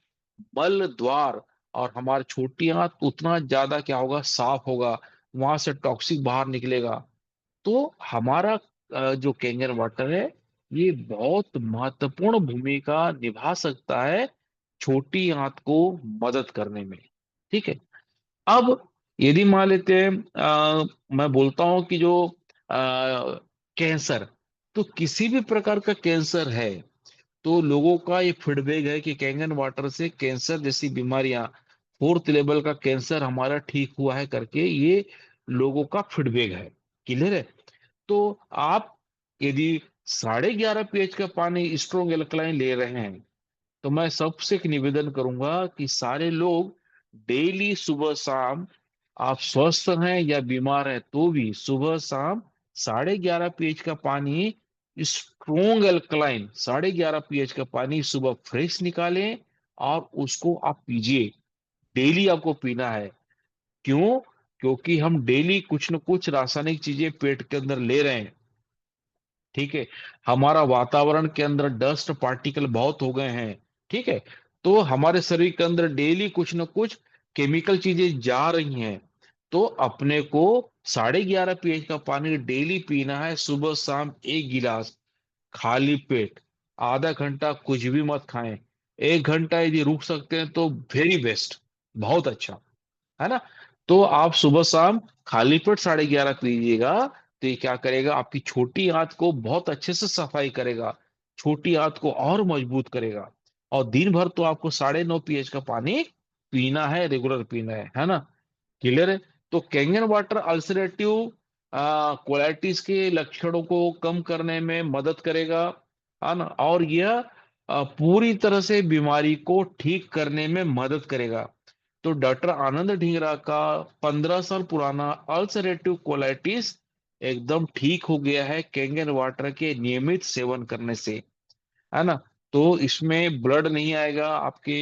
मल द्वार और हमारी छोटी आंत उतना ज्यादा क्या होगा, साफ होगा, वहां से टॉक्सिक बाहर निकलेगा। तो हमारा जो कैंजर वाटर है, ये बहुत महत्वपूर्ण भूमिका निभा सकता है छोटी आंत को मदद करने में। ठीक है। अब यदि मान लेते हैं, मैं बोलता हूं कि जो कैंसर, तो किसी भी प्रकार का कैंसर है, तो लोगों का ये फीडबैक है कि कैंगन वाटर से कैंसर जैसी बीमारियां, फोर्थ लेवल का कैंसर हमारा ठीक हुआ है करके ये लोगों का फीडबैक है। क्लियर है। तो आप यदि 11.5 pH का पानी स्ट्रोंग एल्कलाइन ले रहे हैं, तो मैं सबसे एक निवेदन करूंगा कि सारे लोग डेली सुबह शाम, आप स्वस्थ हैं या बीमार हैं तो भी सुबह शाम 11.5 pH का पानी, स्ट्रोंग एल्कलाइन 11.5 pH का पानी सुबह फ्रेश निकालें और उसको आप पीजिए। डेली आपको पीना है। क्यों? क्योंकि हम डेली कुछ न कुछ रासायनिक चीजें पेट के अंदर ले रहे हैं। ठीक है। हमारा वातावरण के अंदर डस्ट पार्टिकल बहुत हो गए हैं। ठीक है। तो हमारे शरीर के अंदर डेली कुछ न कुछ केमिकल चीजें जा रही हैं। तो अपने को 11.5 pH का पानी डेली पीना है, सुबह शाम 1 गिलास, खाली पेट। आधा घंटा कुछ भी मत खाएं, 1 घंटा यदि रुक सकते हैं तो वेरी बेस्ट, बहुत अच्छा, है ना। तो आप सुबह शाम खाली पेट 11.5 पीजिएगा, तो ये क्या करेगा, आपकी छोटी आंत को बहुत अच्छे से सफाई करेगा, छोटी आंत को और मजबूत करेगा। और दिन भर तो आपको 9.5 pH का पानी पीना है, रेगुलर पीना है ना। क्लियर है। तो कैंगन वाटर अल्सरेटिव कोलाइटिस के लक्षणों को कम करने में मदद करेगा, है ना। और यह पूरी तरह से बीमारी को ठीक करने में मदद करेगा। तो डॉक्टर आनंद ढींगरा का 15 साल पुराना अल्सरेटिव कोलाइटिस एकदम ठीक हो गया है कैंगन वाटर के नियमित सेवन करने से, है ना। तो इसमें ब्लड नहीं आएगा आपके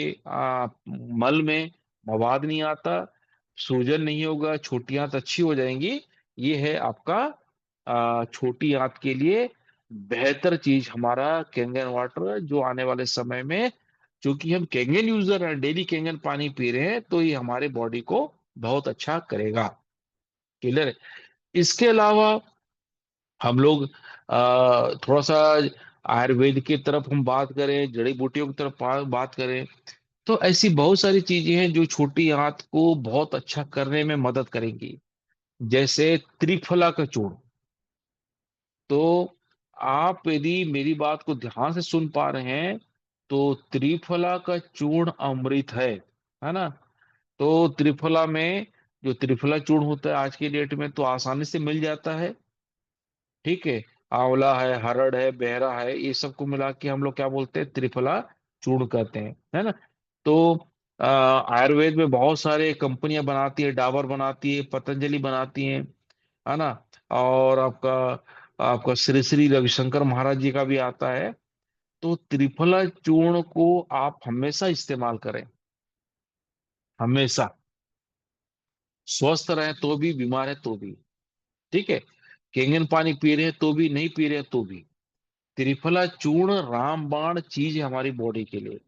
मल में, मवाद नहीं आता, सूजन नहीं होगा, छोटी आंत अच्छी हो जाएंगी। ये है आपका छोटी आंत के लिए बेहतर चीज हमारा कैंगन वाटर, जो आने वाले समय में, क्योंकि हम कैंगन यूजर हैं, डेली कैंगन पानी पी रहे हैं, तो ये हमारे बॉडी को बहुत अच्छा करेगा। क्लियर है। इसके अलावा हम लोग थोड़ा सा आयुर्वेद की तरफ हम बात करें, जड़ी बूटियों की तरफ बात करें, तो ऐसी बहुत सारी चीजें हैं जो छोटी आंत को बहुत अच्छा करने में मदद करेंगी। जैसे त्रिफला का चूर्ण। तो आप यदि मेरी बात को ध्यान से सुन पा रहे हैं, तो त्रिफला का चूर्ण अमृत है ना। तो त्रिफला में, जो त्रिफला चूर्ण होता है आज की डेट में तो आसानी से मिल जाता है। ठीक है। आंवला है, हरड़ है, बहरा है, ये सबको मिला के हम लोग क्या बोलते हैं, त्रिफला चूर्ण कहते हैं, है ना। तो आयुर्वेद में बहुत सारे कंपनियां बनाती है, डाबर बनाती है, पतंजलि बनाती है, है ना। और आपका आपका श्री श्री रविशंकर महाराज जी का भी आता है। तो त्रिफला चूर्ण को आप हमेशा इस्तेमाल करें, हमेशा। स्वस्थ रहे तो भी, बीमार है तो भी। ठीक है। केंगन पानी पी रहे हैं तो भी, नहीं पी रहे हैं तो भी, त्रिफला चूर्ण रामबाण चीज है हमारी बॉडी के लिए।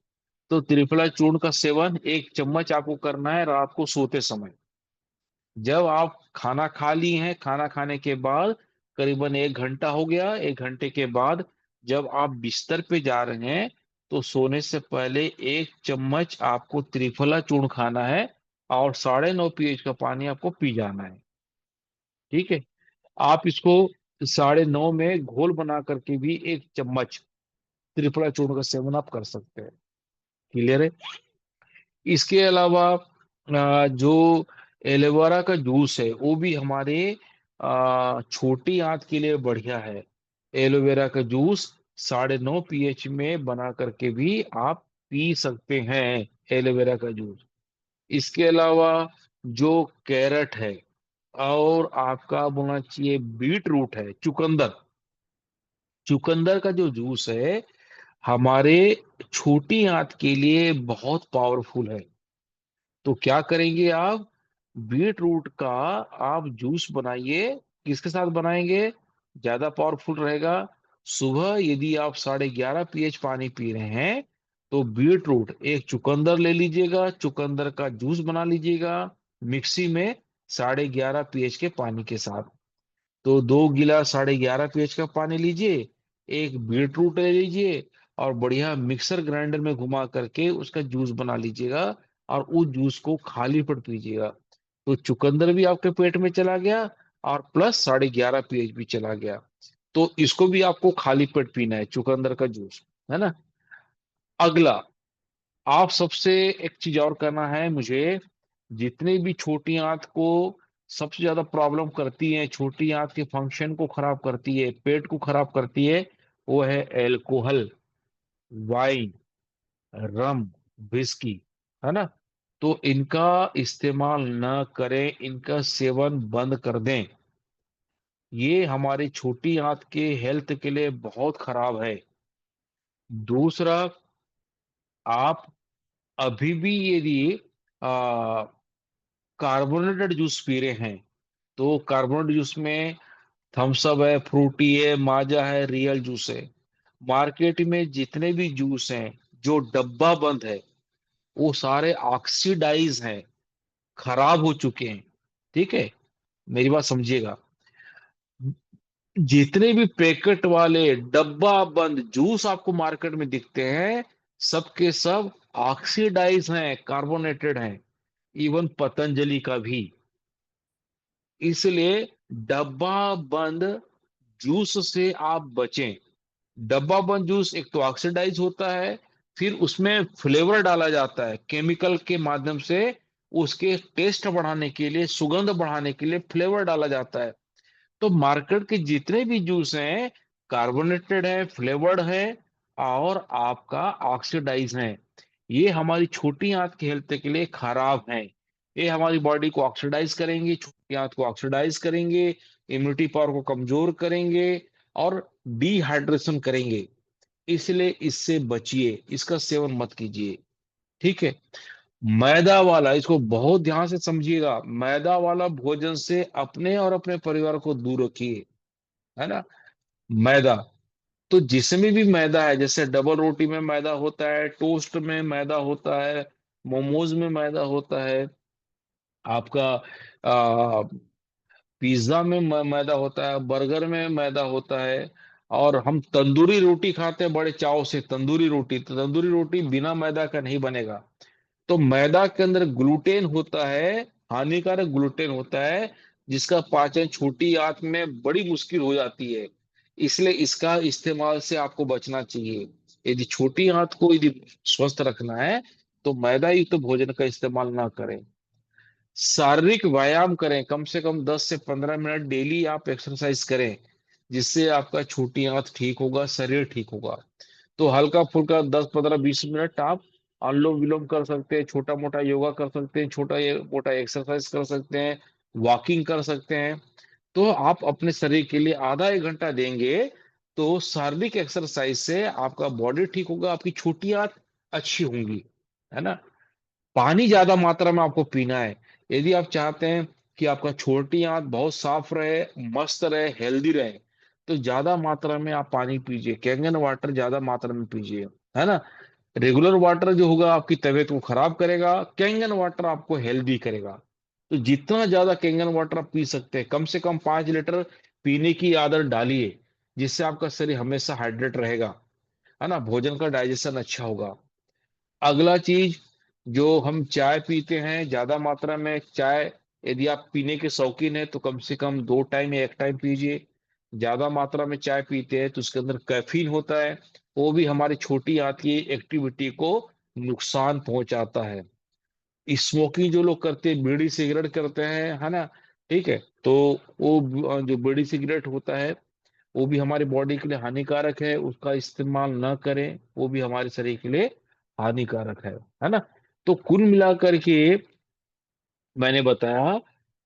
तो त्रिफला चूर्ण का सेवन 1 चम्मच आपको करना है रात को सोते समय। जब आप खाना खा ली हैं, खाना खाने के बाद करीबन 1 घंटा हो गया, 1 घंटे के बाद जब आप बिस्तर पे जा रहे हैं, तो सोने से पहले 1 चम्मच आपको त्रिफला चूर्ण खाना है, और 9.5 pH का पानी आपको पी जाना है। ठीक है। आप इसको 9.5 में घोल बना करके भी 1 चम्मच त्रिफला चूर्ण का सेवन आप कर सकते हैं। क्लियर है। इसके अलावा जो एलोवेरा का जूस है, वो भी हमारे छोटी आंत के लिए बढ़िया है। एलोवेरा का जूस 9.5 pH में बना करके भी आप पी सकते हैं, एलोवेरा का जूस। इसके अलावा जो कैरेट है, और आपका बोलना चाहिए बीट रूट है, चुकंदर। चुकंदर का जो जूस है हमारे छोटी आंत के लिए बहुत पावरफुल है। तो क्या करेंगे आप, बीट रूट का आप जूस बनाइए। किसके साथ बनाएंगे, ज्यादा पावरफुल रहेगा। सुबह यदि आप 11.5 pH पानी पी रहे हैं, तो बीट रूट एक चुकंदर ले लीजिएगा, चुकंदर का जूस बना लीजिएगा मिक्सी में 11.5 pH के पानी के साथ। तो 2 गिलास 11.5 pH का पानी लीजिए, एक बीट रूट ले लीजिए, और बढ़िया मिक्सर ग्राइंडर में घुमा करके उसका जूस बना लीजिएगा, और उस जूस को खाली पेट पीजिएगा। तो चुकंदर भी आपके पेट में चला गया, और प्लस 11.5 pH भी चला गया। तो इसको भी आपको खाली पेट पीना है, चुकंदर का जूस, है ना। अगला, आप सबसे एक चीज और करना है मुझे। जितने भी छोटी आंत को सबसे ज्यादा प्रॉब्लम करती है, छोटी आंत के फंक्शन को खराब करती है, पेट को खराब करती है, वो है एल्कोहल, वाइन, रम, विस्की, है ना। तो इनका इस्तेमाल न करें, इनका सेवन बंद कर दें। ये हमारी छोटी आंत के हेल्थ के लिए बहुत खराब है। दूसरा, आप अभी भी यदि कार्बोनेटेड जूस पी रहे हैं, तो कार्बोनेटेड जूस में थम्स अप है, फ्रूटी है, माजा है, रियल जूस है। मार्केट में जितने भी जूस हैं जो डब्बा बंद है, वो सारे ऑक्सीडाइज हैं, खराब हो चुके हैं। ठीक है, मेरी बात समझिएगा। जितने भी पैकेट वाले डब्बा बंद जूस आपको मार्केट में दिखते हैं, सबके सब ऑक्सीडाइज हैं, कार्बोनेटेड हैं। इवन पतंजलि का भी। इसलिए डब्बा बंद जूस से आप बचें। डब्बा बंद जूस एक तो ऑक्सीडाइज होता है, फिर उसमें फ्लेवर डाला जाता है केमिकल के माध्यम से। उसके टेस्ट बढ़ाने के लिए, सुगंध बढ़ाने के लिए फ्लेवर डाला जाता है। तो मार्केट के जितने भी जूस हैं, कार्बोनेटेड है, फ्लेवर्ड है, और आपका ऑक्सीडाइज है। ये हमारी छोटी आंत की हेल्थ के लिए खराब है। ये हमारी बॉडी को ऑक्सीडाइज करेंगे, छोटी आंत को ऑक्सीडाइज करेंगे, इम्यूनिटी पावर को कमजोर करेंगे, और डिहाइड्रेशन करेंगे। इसलिए इससे बचिए, इसका सेवन मत कीजिए। ठीक है। मैदा वाला, इसको बहुत ध्यान से समझिएगा, मैदा वाला भोजन से अपने और अपने परिवार को दूर रखिए, है ना। मैदा, तो जिसमें भी मैदा है, जैसे डबल रोटी में मैदा होता है, टोस्ट में मैदा होता है, मोमोज में मैदा होता है, आपका आ, पिज्जा में मैदा होता है, बर्गर में मैदा होता है। और हम तंदूरी रोटी खाते हैं बड़े चाव से, तंदूरी रोटी, तो तंदूरी रोटी बिना मैदा का नहीं बनेगा। तो मैदा के अंदर ग्लूटेन होता है, हानिकारक ग्लूटेन होता है, जिसका पाचन छोटी आंत में बड़ी मुश्किल हो जाती है। इसलिए इसका इस्तेमाल से आपको बचना चाहिए। यदि छोटी आंत को यदि स्वस्थ रखना है, तो मैदा युक्त तो भोजन का इस्तेमाल ना करें। शारीरिक व्यायाम करें, कम से कम 10 से 15 मिनट डेली आप एक्सरसाइज करें, जिससे आपका छोटी आंत ठीक होगा, शरीर ठीक होगा। तो हल्का फुल्का 10 15 20 मिनट आप अनुलोम विलोम कर सकते हैं, छोटा मोटा योगा कर सकते हैं, छोटा मोटा एक्सरसाइज कर सकते हैं, वॉकिंग कर सकते हैं। तो आप अपने शरीर के लिए आधा 1 घंटा देंगे, तो शारीरिक एक्सरसाइज से आपका बॉडी ठीक होगा, आपकी छोटी आंत अच्छी होंगी, है ना। पानी ज्यादा मात्रा में आपको पीना है। यदि आप चाहते हैं कि आपका छोटी आंत बहुत साफ रहे, मस्त रहे, हेल्दी रहे, तो ज्यादा मात्रा में आप पानी पीजिए, कैंगन वाटर ज्यादा मात्रा में पीजिए, है ना। रेगुलर वाटर जो होगा आपकी तबीयत को खराब करेगा, कैंगन वाटर आपको हेल्दी करेगा। तो जितना ज्यादा कैंगन वाटर आप पी सकते हैं, कम से कम 5 लीटर पीने की आदत डालिए, जिससे आपका शरीर हमेशा हाइड्रेट रहेगा, है ना, भोजन का डाइजेशन अच्छा होगा। अगला चीज, जो हम चाय पीते हैं ज्यादा मात्रा में, चाय यदि आप पीने के शौकीन है तो कम से कम 2 टाइम या 1 टाइम पीजिए। ज्यादा मात्रा में चाय पीते हैं तो उसके अंदर कैफीन होता है, वो भी हमारी छोटी आंत की एक्टिविटी को नुकसान पहुंचाता है। स्मोकिंग जो लोग करते हैं, बीड़ी सिगरेट करते हैं, है ना, ठीक है, तो वो जो बीड़ी सिगरेट होता है, वो भी हमारी बॉडी के लिए हानिकारक है, उसका इस्तेमाल न करें, वो भी हमारे शरीर के लिए हानिकारक है ना। तो कुल मिलाकर के मैंने बताया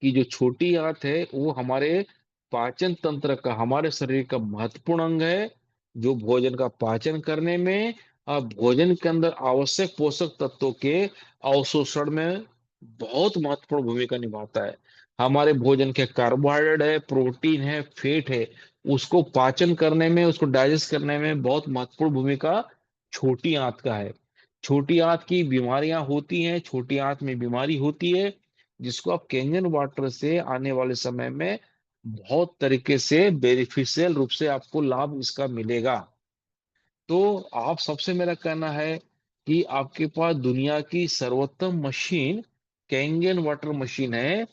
कि जो छोटी आंत है वो हमारे पाचन तंत्र का, हमारे शरीर का महत्वपूर्ण अंग है, जो भोजन का पाचन करने में और भोजन के अंदर आवश्यक पोषक तत्वों के अवशोषण में बहुत महत्वपूर्ण भूमिका निभाता है। हमारे भोजन के कार्बोहाइड्रेट है, प्रोटीन है, फैट है, उसको पाचन करने में, उसको डाइजेस्ट करने में बहुत महत्वपूर्ण भूमिका छोटी आंत का है। छोटी आंत की बीमारियां होती हैं, छोटी आंत में बीमारी होती है, जिसको आप कैंगन वाटर से आने वाले समय में बहुत तरीके से बेनिफिशियल रूप से आपको लाभ इसका मिलेगा। तो आप सबसे, मेरा कहना है कि आपके पास दुनिया की सर्वोत्तम मशीन कैंगन वाटर मशीन है,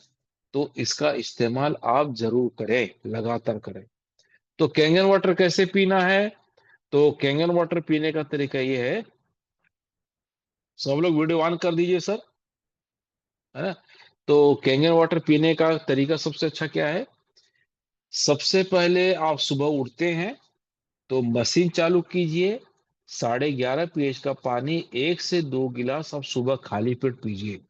तो इसका इस्तेमाल आप जरूर करें, लगातार करें। तो कैंगन वाटर कैसे पीना है? तो कैंगन वाटर पीने का तरीका ये है, सब लोग वीडियो ऑन कर दीजिए सर, है ना। तो कैंगन वाटर पीने का तरीका सबसे अच्छा क्या है? सबसे पहले आप सुबह उठते हैं तो मशीन चालू कीजिए, 11.5 pH का पानी 1 से 2 गिलास आप सुबह खाली पेट पीजिए।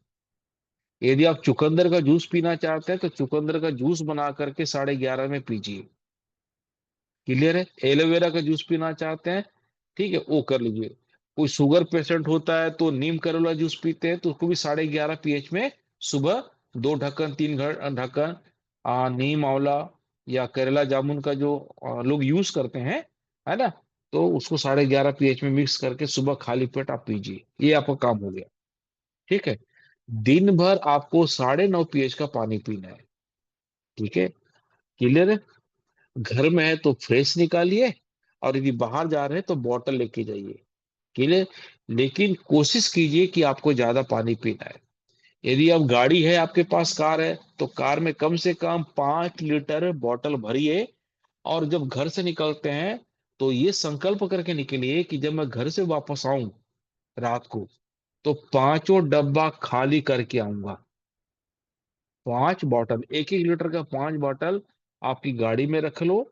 यदि आप चुकंदर का जूस पीना चाहते हैं तो चुकंदर का जूस बना करके 11:30 में पीजिए। क्लियर है? एलोवेरा का जूस पीना चाहते हैं, ठीक है, वो कर लीजिए। कोई शुगर पेशेंट होता है तो नीम करेला जूस पीते हैं, तो उसको भी 11.5 pH में सुबह 2 ढक्कन 3 ढक्कन नीम आंवला या करेला जामुन का जो लोग यूज करते हैं, है ना, तो उसको 11.5 pH में मिक्स करके सुबह खाली पेट आप पीजिए, ये आपका काम हो गया। ठीक है। दिन भर आपको 9.5 pH का पानी पीना है। ठीक है, क्लियर है? घर में है तो फ्रेश निकालिए, और यदि बाहर जा रहे हैं तो बॉटल लेके जाइए। क्लियर? लेकिन कोशिश कीजिए कि आपको ज्यादा पानी पीना है। यदि अब गाड़ी है, आपके पास कार है, तो कार में कम से कम 5 लीटर बॉटल भरिए। और जब घर से निकलते हैं तो ये संकल्प करके निकलिए कि जब मैं घर से वापस आऊं रात को, तो पांचों डब्बा खाली करके आऊंगा। 5 बॉटल, 1-1 लीटर का 5 बॉटल आपकी गाड़ी में रख लो।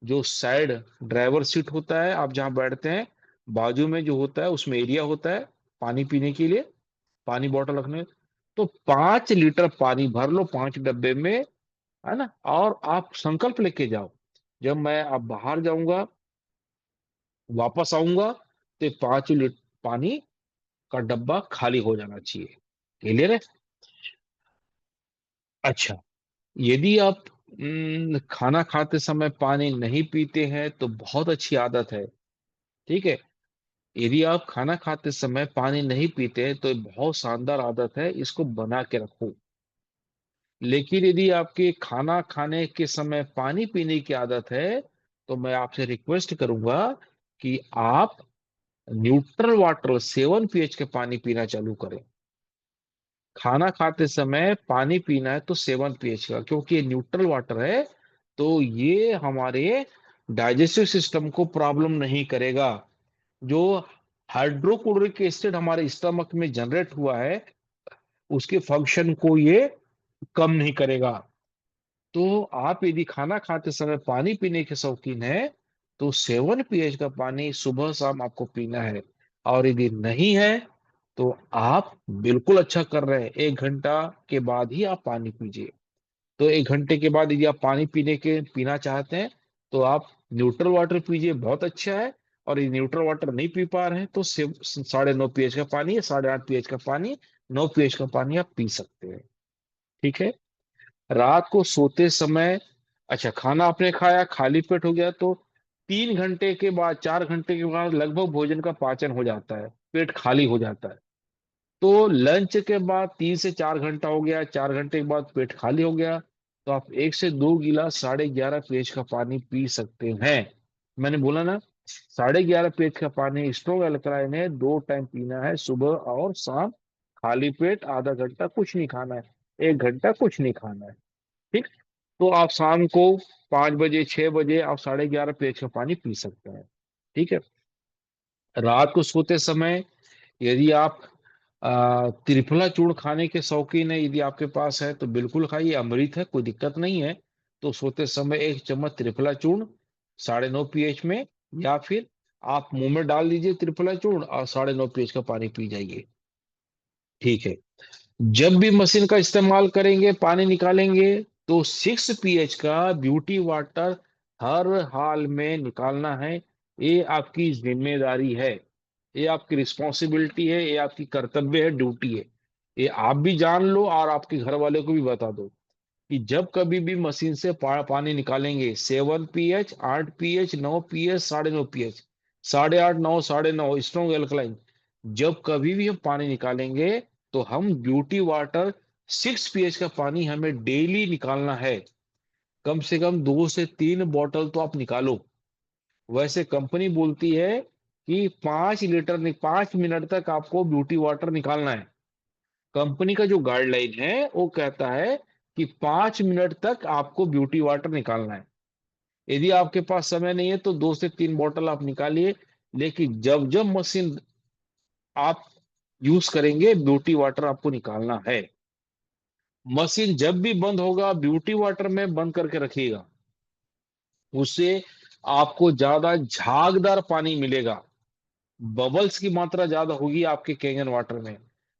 जो साइड ड्राइवर सीट होता है, आप जहां बैठते हैं, बाजू में जो होता है उसमें एरिया होता है पानी पीने के लिए, पानी बॉटल रखने। तो 5 लीटर पानी भर लो 5 डब्बे में, है ना। और आप संकल्प लेके जाओ, जब मैं अब बाहर जाऊंगा, वापस आऊंगा, तो 5 लीटर पानी का डब्बा खाली हो जाना चाहिए। क्लियर है? अच्छा, यदि आप खाना खाते समय पानी नहीं पीते हैं तो बहुत अच्छी आदत है। ठीक है, यदि आप खाना खाते समय पानी नहीं पीते हैं तो बहुत शानदार आदत है, इसको बना के रखो। लेकिन यदि आपके खाना खाने के समय पानी पीने की आदत है, तो मैं आपसे रिक्वेस्ट करूंगा कि आप न्यूट्रल वाटर 7 pH के पानी पीना चालू करें। खाना खाते समय पानी पीना है तो 7 pH का, क्योंकि ये न्यूट्रल वाटर है, तो ये हमारे डाइजेस्टिव सिस्टम को प्रॉब्लम नहीं करेगा। जो हाइड्रोक्लोरिक एसिड हमारे स्टमक में जनरेट हुआ है, उसके फंक्शन को ये कम नहीं करेगा। तो आप यदि खाना खाते समय पानी पीने के शौकीन है, तो 7 pH का पानी सुबह शाम आपको पीना है। और यदि नहीं है तो आप बिल्कुल अच्छा कर रहे हैं, 1 घंटा के बाद ही आप पानी पीजिए। तो 1 घंटे के बाद यदि आप पानी पीना चाहते हैं, तो आप न्यूट्रल वाटर पीजिए, बहुत अच्छा है। और यदि न्यूट्रल वाटर नहीं पी पा रहे हैं तो 9.5 pH का पानी या 8.5 pH का पानी, 9 pH का पानी आप पी सकते हैं। ठीक है। रात को सोते समय, अच्छा, खाना आपने खाया, खाली पेट हो गया, तो 3 घंटे के बाद, 4 घंटे के बाद लगभग भोजन का पाचन हो जाता है, पेट खाली हो जाता है। तो लंच के बाद 3 से 4 घंटा हो गया, 4 घंटे के बाद पेट खाली हो गया, तो आप 1 से 2 गिलास 11.5 pH का पानी पी सकते हैं। मैंने बोला ना, 11.5 pH का पानी स्ट्रॉन्ग अल्कलाइन है, 2 टाइम पीना है, सुबह और शाम। खाली पेट आधा घंटा कुछ नहीं खाना है, 1 घंटा कुछ नहीं खाना है। ठीक। तो आप शाम को 5 बजे 6 बजे आप 11.5 pH का पानी पी सकते हैं। ठीक है। रात को सोते समय यदि आप त्रिफला चूर्ण खाने के शौकीन है, यदि आपके पास है तो बिल्कुल खाइए, अमृत है, कोई दिक्कत नहीं है। तो सोते समय 1 चम्मच त्रिफला चूर्ण 9.5 pH में, या फिर आप मुंह में डाल दीजिए त्रिफला चूर्ण और 9.5 pH का पानी पी जाइए। ठीक है। जब भी मशीन का इस्तेमाल करेंगे, पानी निकालेंगे, तो 6 pH का ब्यूटी वाटर हर हाल में निकालना है। ये आपकी जिम्मेदारी है, ये आपकी रिस्पॉन्सिबिलिटी है, ये आपकी कर्तव्य है, ड्यूटी है। ये आप भी जान लो और आपके घर वाले को भी बता दो कि जब कभी भी मशीन से पानी निकालेंगे, 7 pH, 8 pH, 9 pH, 9.5 pH, 8.5, 9, 9.5 strong alkaline, जब कभी भी हम पानी निकालेंगे तो हम ब्यूटी वाटर 6 pH का पानी हमें डेली निकालना है। कम से कम 2 से 3 बोतल तो आप निकालो। वैसे कंपनी बोलती है कि 5 लीटर 5 मिनट तक आपको ब्यूटी वाटर निकालना है। कंपनी का जो गाइडलाइन है वो कहता है कि 5 मिनट तक आपको ब्यूटी वाटर निकालना है। यदि आपके पास समय नहीं है तो 2 से 3 बोतल आप निकालिए, लेकिन जब जब मशीन आप यूज करेंगे, ब्यूटी वाटर आपको निकालना है। मशीन जब भी बंद होगा, ब्यूटी वाटर में बंद करके रखिएगा। उससे आपको ज्यादा झागदार पानी मिलेगा, बबल्स की मात्रा ज्यादा होगी आपके कैंगन वाटर में।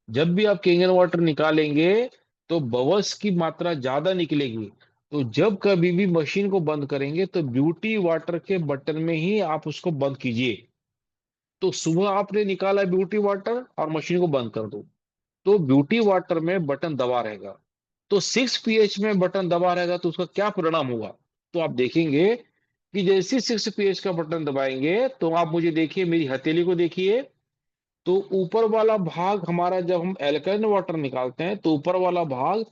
जब भी आप कैंगन वाटर निकालेंगे तो बबल्स की मात्रा ज्यादा निकलेगी। तो जब कभी भी मशीन को बंद करेंगे तो ब्यूटी वाटर के बटन में ही आप उसको बंद कीजिए। तो सुबह आपने निकाला ब्यूटी वाटर और मशीन को बंद कर दो, तो ब्यूटी वाटर में बटन दबा रहेगा। तो 6 pH में बटन दबा रहेगा तो उसका क्या परिणाम होगा? तो आप देखेंगे कि जैसे 6 pH का बटन दबाएंगे, तो आप मुझे देखिए, मेरी हथेली को देखिए। तो ऊपर वाला भाग हमारा, जब हम एल्कलाइन वाटर निकालते हैं तो ऊपर वाला भाग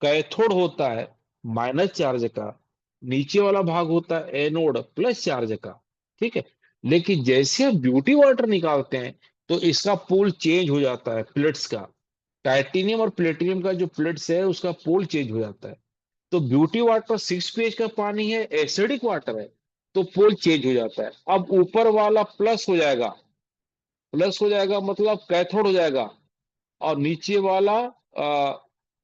कैथोड होता है, -चार्ज का। नीचे वाला भाग होता है एनोड, +चार्ज का। ठीक है। लेकिन जैसे हम ब्यूटी वाटर निकालते हैं तो इसका पोल चेंज हो जाता है, प्लेट्स का। टाइटेनियम और प्लेटिनियम का जो प्लेट्स है उसका पोल चेंज हो जाता है। तो ब्यूटी वाटर 6 pH का पानी है, एसिडिक वाटर है, तो पोल चेंज हो जाता है। अब ऊपर वाला प्लस हो जाएगा, प्लस हो जाएगा मतलब कैथोड हो जाएगा। और नीचे वाला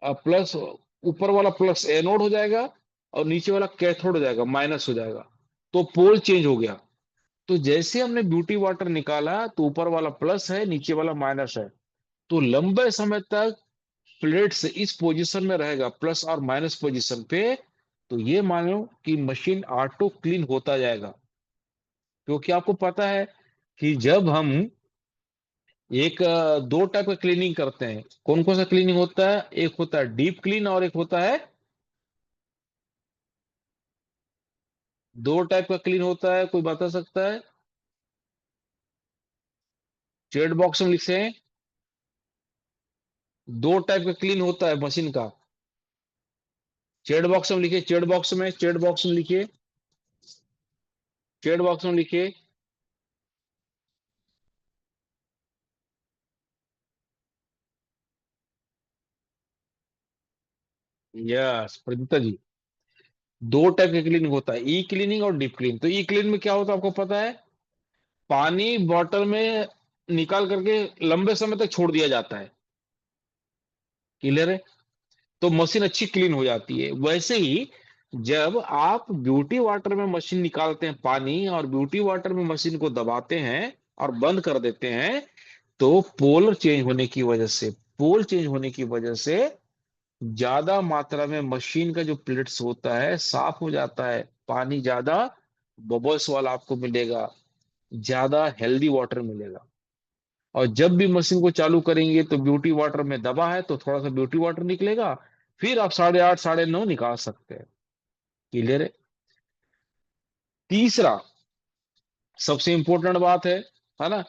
प्लस, ऊपर वाला प्लस एनोड हो जाएगा, और नीचे वाला कैथोड हो जाएगा, माइनस हो जाएगा। तो पोल चेंज हो गया। तो जैसे हमने ब्यूटी वाटर निकाला तो ऊपर वाला प्लस है, नीचे वाला माइनस है। तो लंबे समय तक प्लेट्स इस पोजीशन में रहेगा, प्लस और माइनस पोजीशन पे। तो ये मानो कि मशीन ऑटो क्लीन होता जाएगा। क्योंकि आपको पता है कि जब हम एक 2 टाइप का क्लीनिंग करते हैं, कौन कौन सा क्लीनिंग होता है? एक होता है डीप क्लीन और एक होता है, 2 टाइप का क्लीन होता है, कोई बता सकता है? चैट बॉक्स में लिखे हैं। 2 टाइप का क्लीन होता है मशीन का। चैट बॉक्स में लिखिए, चैट बॉक्स में, चैट बॉक्स में लिखिए, चैट बॉक्स में लिखिए। यस प्रदीप्ता जी, 2 टाइप का क्लीनिंग होता है, ई क्लीनिंग और डीप क्लीन। तो ई क्लीन में क्या होता है आपको पता है? पानी बॉटल में निकाल करके लंबे समय तक छोड़ दिया जाता है। क्लियर है? तो मशीन अच्छी क्लीन हो जाती है। वैसे ही जब आप ब्यूटी वाटर में मशीन निकालते हैं पानी, और ब्यूटी वाटर में मशीन को दबाते हैं और बंद कर देते हैं, तो पोल चेंज होने की वजह से, पोल चेंज होने की वजह से ज्यादा मात्रा में मशीन का जो प्लेट्स होता है साफ हो जाता है। पानी ज्यादा बबल्स वाला आपको मिलेगा, ज्यादा हेल्दी वाटर मिलेगा। और जब भी मशीन को चालू करेंगे तो ब्यूटी वाटर में दबा है तो थोड़ा सा ब्यूटी वाटर निकलेगा, फिर आप 8.5, 9.5 निकाल सकते हैं। क्लियर है? तीसरा सबसे इंपॉर्टेंट बात है ना,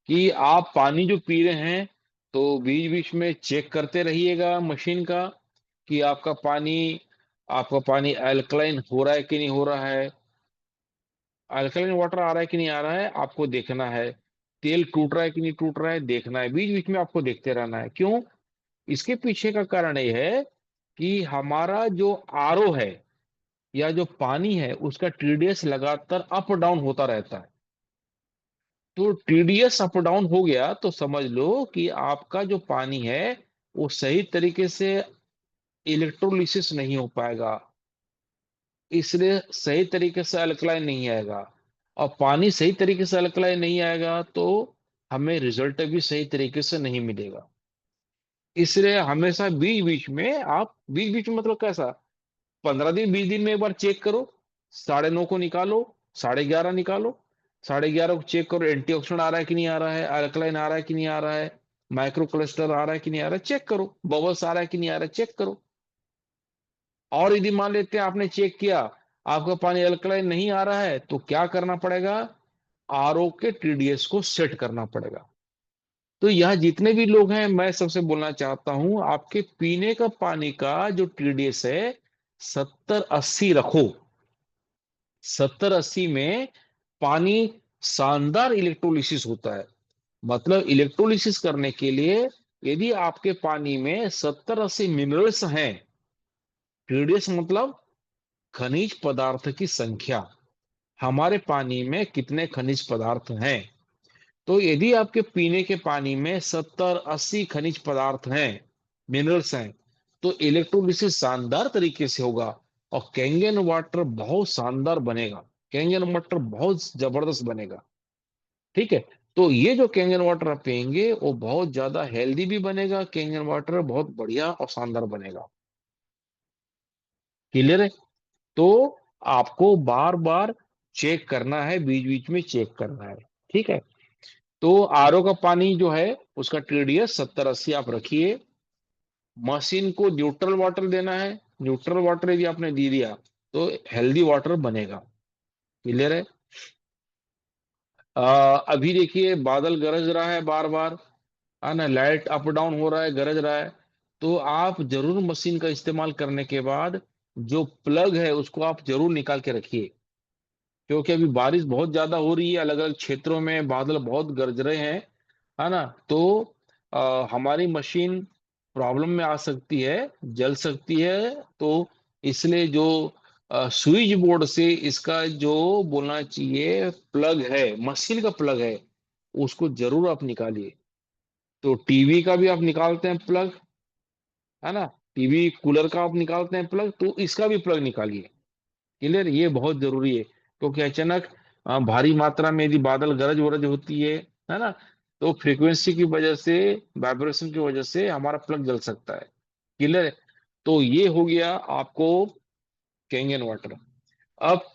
कि आप पानी जो पी रहे हैं तो बीच बीच में चेक करते रहिएगा मशीन का, कि आपका पानी अल्कलाइन हो रहा है कि नहीं हो रहा है, अल्कलाइन वाटर आ रहा है कि नहीं आ रहा है, आपको देखना है। तेल टूट रहा है कि नहीं टूट रहा है, देखना है। बीच बीच में आपको देखते रहना है। क्यों? इसके पीछे का कारण यह है कि हमारा जो आरओ है, या जो पानी है, उसका टीडीएस लगातार अप डाउन होता रहता है। तो टीडीएस अप डाउन हो गया तो समझ लो कि आपका जो पानी है वो सही तरीके से इलेक्ट्रोलिसिस नहीं हो पाएगा, इसलिए सही तरीके से अल्कलाइन नहीं आएगा। और पानी सही तरीके से अल्कलाइन नहीं आएगा तो हमें रिजल्ट भी सही तरीके से नहीं मिलेगा। इसलिए हमेशा बीच बीच में आप, बीच बीच में मतलब कैसा, 15 दिन 20 दिन में एक बार चेक करो। 9:30 को निकालो, 11:30 निकालो, 11:30 को चेक करो एंटीऑक्सीडेंट आ रहा है कि नहीं आ रहा है, अल्कलाइन आ रहा है कि नहीं आ रहा है, माइक्रो कोलेस्ट्रॉल आ रहा है कि नहीं आ रहा है, चेक करो, बबल्स आ रहा है कि नहीं आ रहा है, चेक करो। और यदि मान लेते हैं आपने चेक किया, आपका पानी अल्कलाइन नहीं आ रहा है, तो क्या करना पड़ेगा, आरओ के टीडीएस को सेट करना पड़ेगा। तो यह जितने भी लोग हैं, मैं सबसे बोलना चाहता हूं, आपके पीने का पानी का जो टीडीएस है 70-80 रखो। 70-80 में पानी शानदार इलेक्ट्रोलिसिस होता है। मतलब इलेक्ट्रोलिसिस करने के लिए यदि आपके पानी में 70-80 मिनरल्स हैं, टीडीएस मतलब खनिज पदार्थ की संख्या, हमारे पानी में कितने खनिज पदार्थ हैं। तो यदि आपके पीने के पानी में 70-80 खनिज पदार्थ हैं, मिनरल्स हैं, तो इलेक्ट्रोलिसिस शानदार तरीके से होगा और कैंगन वाटर बहुत शानदार बनेगा। कैंगन वाटर बहुत जबरदस्त बनेगा। ठीक है। तो ये जो कैंगन वाटर आप पियेंगे वो बहुत ज्यादा हेल्दी भी बनेगा, कैंगन वाटर बहुत बढ़िया और शानदार बनेगा। क्लियर है। तो आपको बार बार चेक करना है, बीच बीच में चेक करना है। ठीक है। तो आरओ का पानी जो है उसका टीडीएस 70-80 आप रखिए। मशीन को न्यूट्रल वाटर देना है। न्यूट्रल वाटर यदि आपने दे दिया तो हेल्दी वाटर बनेगा। क्लियर है। अभी देखिए बादल गरज रहा है बार बार, है ना, लाइट अप डाउन हो रहा है, गरज रहा है। तो आप जरूर मशीन का इस्तेमाल करने के बाद जो प्लग है उसको आप जरूर निकाल के रखिए। क्योंकि अभी बारिश बहुत ज्यादा हो रही है, अलग अलग क्षेत्रों में बादल बहुत गरज रहे हैं, है ना। तो हमारी मशीन प्रॉब्लम में आ सकती है, जल सकती है। तो इसलिए जो स्विच बोर्ड से इसका जो बोलना चाहिए प्लग है, मशीन का प्लग है, उसको जरूर आप निकालिए। तो टीवी का भी आप निकालते हैं प्लग, है ना, टीवी कूलर का आप निकालते हैं प्लग, तो इसका भी प्लग निकालिए। क्लियर, ये बहुत जरूरी है। क्योंकि अचानक भारी मात्रा में यदि बादल गरज वरज होती है ना, तो फ्रीक्वेंसी की वजह से, वाइब्रेशन की वजह से हमारा प्लग जल सकता है। क्लियर है? तो ये हो गया आपको कैंगन वाटर। अब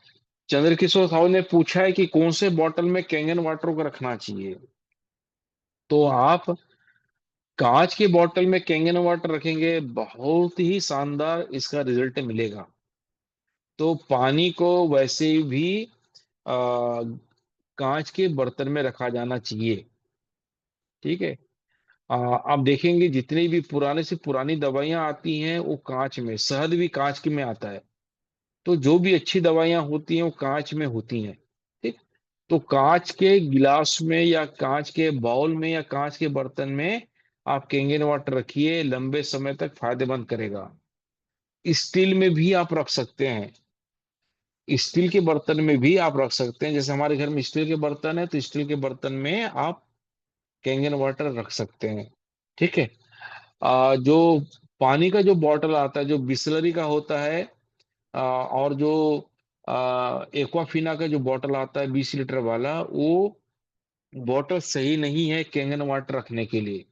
चंद्रकिशोर साहू ने पूछा है कि कौन से बॉटल में कैंगन वाटर को रखना चाहिए। तो आप कांच के बॉटल में कैंगन वाटर रखेंगे, बहुत ही शानदार इसका रिजल्ट मिलेगा। तो पानी को वैसे भी आ, कांच के बर्तन में रखा जाना चाहिए। ठीक है। आप देखेंगे जितनी भी पुराने से पुरानी दवाइयां आती हैं वो कांच में, शहद भी कांच के में आता है। तो जो भी अच्छी दवाइयां होती हैं वो कांच में होती हैं। ठीक। तो कांच के गिलास में या कांच के बाउल में या कांच के बर्तन में आप कैंगन वाटर रखिए, लंबे समय तक फायदेमंद करेगा। स्टील में भी आप रख सकते हैं। स्टील के बर्तन में भी आप रख सकते हैं, जैसे हमारे घर में स्टील के बर्तन है तो स्टील के बर्तन में आप कैंगन वाटर रख सकते हैं। ठीक है। जो पानी का जो बॉटल आता है जो बिस्लरी का होता है, और जो एक्वाफिना का जो बॉटल आता है 20 लीटर वाला, वो बॉटल सही नहीं है कैंगन वाटर रखने के लिए।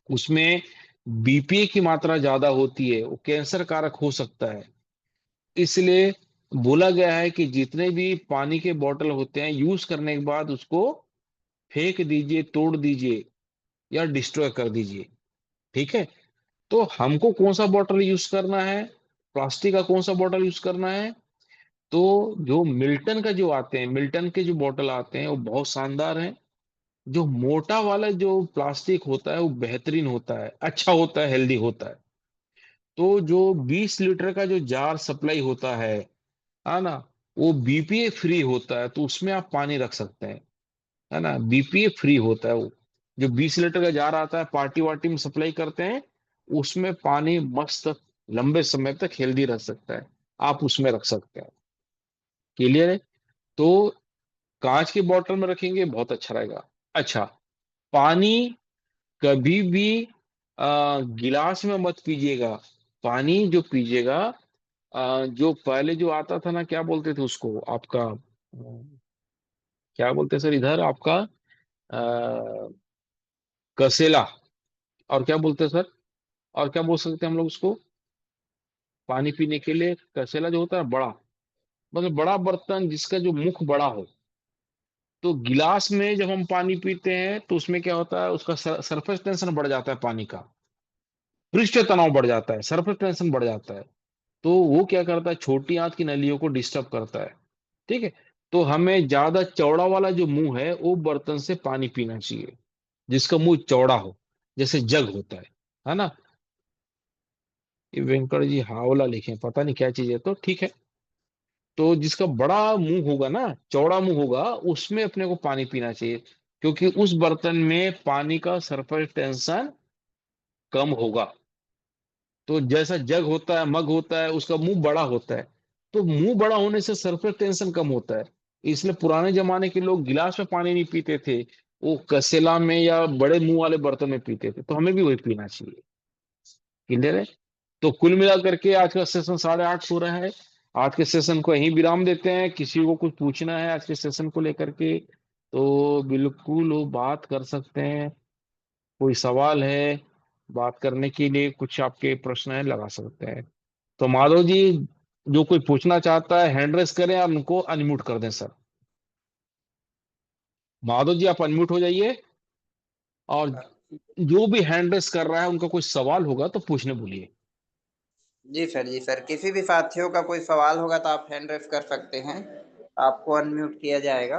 उसमें बीपीए की मात्रा ज्यादा होती है, वो कैंसर कारक हो सकता है। इसलिए बोला गया है कि जितने भी पानी के बोतल होते हैं यूज करने के बाद उसको फेंक दीजिए, तोड़ दीजिए या डिस्ट्रॉय कर दीजिए। ठीक है। तो हमको कौन सा बोतल यूज करना है, प्लास्टिक का कौन सा बोतल यूज करना है। तो जो मिल्टन का जो आते हैं, मिल्टन के जो बोतल आते हैं वो बहुत शानदार हैं। जो मोटा वाला जो प्लास्टिक होता है वो बेहतरीन होता है, अच्छा होता है, हेल्दी होता है। तो जो 20 लीटर का जो जार सप्लाई होता है ना, वो बीपीए फ्री होता है, तो उसमें आप पानी रख सकते हैं। है ना, बीपीए फ्री होता है वो। जो 20 लीटर का जार आता है, पार्टी वार्टी में सप्लाई करते हैं, उसमें पानी मस्त लंबे समय तक हेल्दी रह सकता है। आप उसमें रख सकते हैं। क्लियर है। तो कांच के बोतल में रखेंगे बहुत अच्छा रहेगा। अच्छा, पानी कभी भी गिलास में मत पीजिएगा। पानी जो पीजिएगा, जो पहले जो आता था ना, क्या बोलते थे उसको आपका, क्या बोलते हैं सर इधर आपका, कसेला। और क्या बोलते हैं सर? और क्या बोल सकते हैं हम लोग उसको? पानी पीने के लिए कसेला जो होता है बड़ा, मतलब बड़ा बर्तन जिसका जो मुख बड़ा हो। तो गिलास में जब हम पानी पीते हैं तो उसमें क्या होता है, उसका सरफेस टेंशन बढ़ जाता है पानी का, पृष्ठ तनाव बढ़ जाता है, सरफेस टेंशन बढ़ जाता है। तो वो क्या करता है, छोटी आंत की नलियों को डिस्टर्ब करता है। ठीक है। तो हमें ज्यादा चौड़ा वाला जो मुंह है वो बर्तन से पानी पीना चाहिए, जिसका मुंह चौड़ा हो, जैसे जग होता है ना। ये वेंकट जी हावला लिखे, पता नहीं क्या चीज है, तो ठीक है। तो जिसका बड़ा मुंह होगा ना, चौड़ा मुंह होगा, उसमें अपने को पानी पीना चाहिए, क्योंकि उस बर्तन में पानी का सरफेस टेंशन कम होगा। तो जैसा जग होता है, मग होता है, उसका मुंह बड़ा होता है। तो मुंह बड़ा होने से सरफेस टेंशन कम होता है। इसलिए पुराने जमाने के लोग गिलास में पानी नहीं पीते थे, वो कसेला में या बड़े मुंह वाले बर्तन में पीते थे। तो हमें भी वही पीना चाहिए। क्लियर है? तो कुल मिलाकर के आज का सेशन 8:30 हो रहा है। आज के सेशन को यहीं विराम देते हैं। किसी को कुछ पूछना है आज के सेशन को लेकर के तो बिल्कुल वो बात कर सकते हैं। कोई सवाल है, बात करने के लिए कुछ आपके प्रश्न है, लगा सकते हैं। तो माधव जी, जो कोई पूछना चाहता है हैंड रेस करें, और उनको अनम्यूट कर दें सर। माधव जी आप अनम्यूट हो जाइए। और जो भी हैंड रेस कर रहा है उनका कोई सवाल होगा तो पूछने बोलिए। जी सर, जी सर, किसी भी साथियों का कोई सवाल होगा तो आप हैंड रेस कर सकते हैं। आपको अनम्यूट किया जाएगा,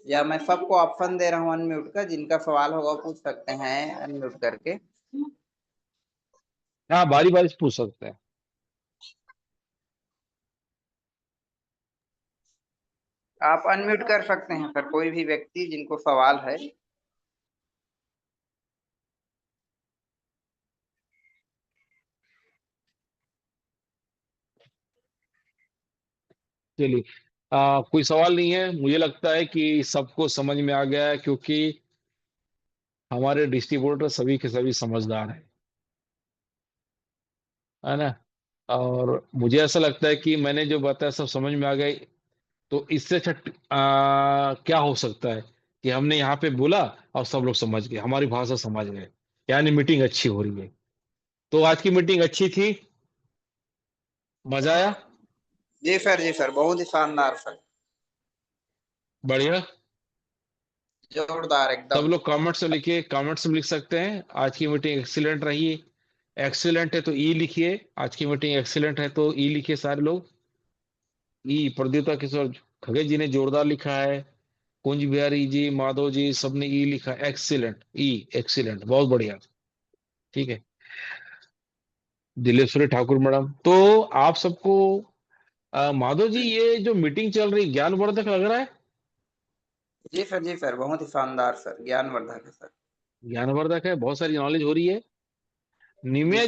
या मैं सबको ऑप्शन दे रहा हूँ अनम्यूट का। जिनका सवाल होगा वो पूछ सकते हैं अनम्यूट करके। हाँ, बारी बारी से पूछ सकते हैं। आप अनम्यूट कर सकते हैं सर, कोई भी व्यक्ति जिनको सवाल है। चलिए, कोई सवाल नहीं है। मुझे लगता है कि सबको समझ में आ गया है, क्योंकि हमारे डिस्ट्रीब्यूटर सभी के सभी समझदार हैं, है ना। और मुझे ऐसा लगता है कि मैंने जो बताया सब समझ में आ गए। तो इससे अच्छा क्या हो सकता है कि हमने यहाँ पे बोला और सब लोग समझ गए, हमारी भाषा समझ गए, यानी मीटिंग अच्छी हो रही है। तो आज की मीटिंग अच्छी थी, मजा आया। जी सर, जी सर, बहुत ही शानदार सर। बढ़िया। जोरदार सब एकदम। लोग कमेंट्स में लिख सकते हैं, आज की मीटिंग एक्सीलेंट रही। एक्सीलेंट है तो ई लिखिए, आज की मीटिंग एक्सीलेंट है तो ई लिखिए सारे लोग। ई प्रद्युता किशोर खगे जी ने जोरदार लिखा है, कुंज बिहारी जी, माधव जी, सबने ई लिखा, एक्सीलेंट, ई एक्सीलेंट, बहुत बढ़िया। ठीक है। दिलेश्वरी ठाकुर मैडम, तो आप सबको माधव जी, ये जो मीटिंग चल रही ज्ञानवर्धक लग रहा है? जी सर, जी सर, बहुत ही शानदार सर, ज्ञानवर्धक है सर। ज्ञानवर्धक है, बहुत सारी नॉलेज हो रही है। जी निम्या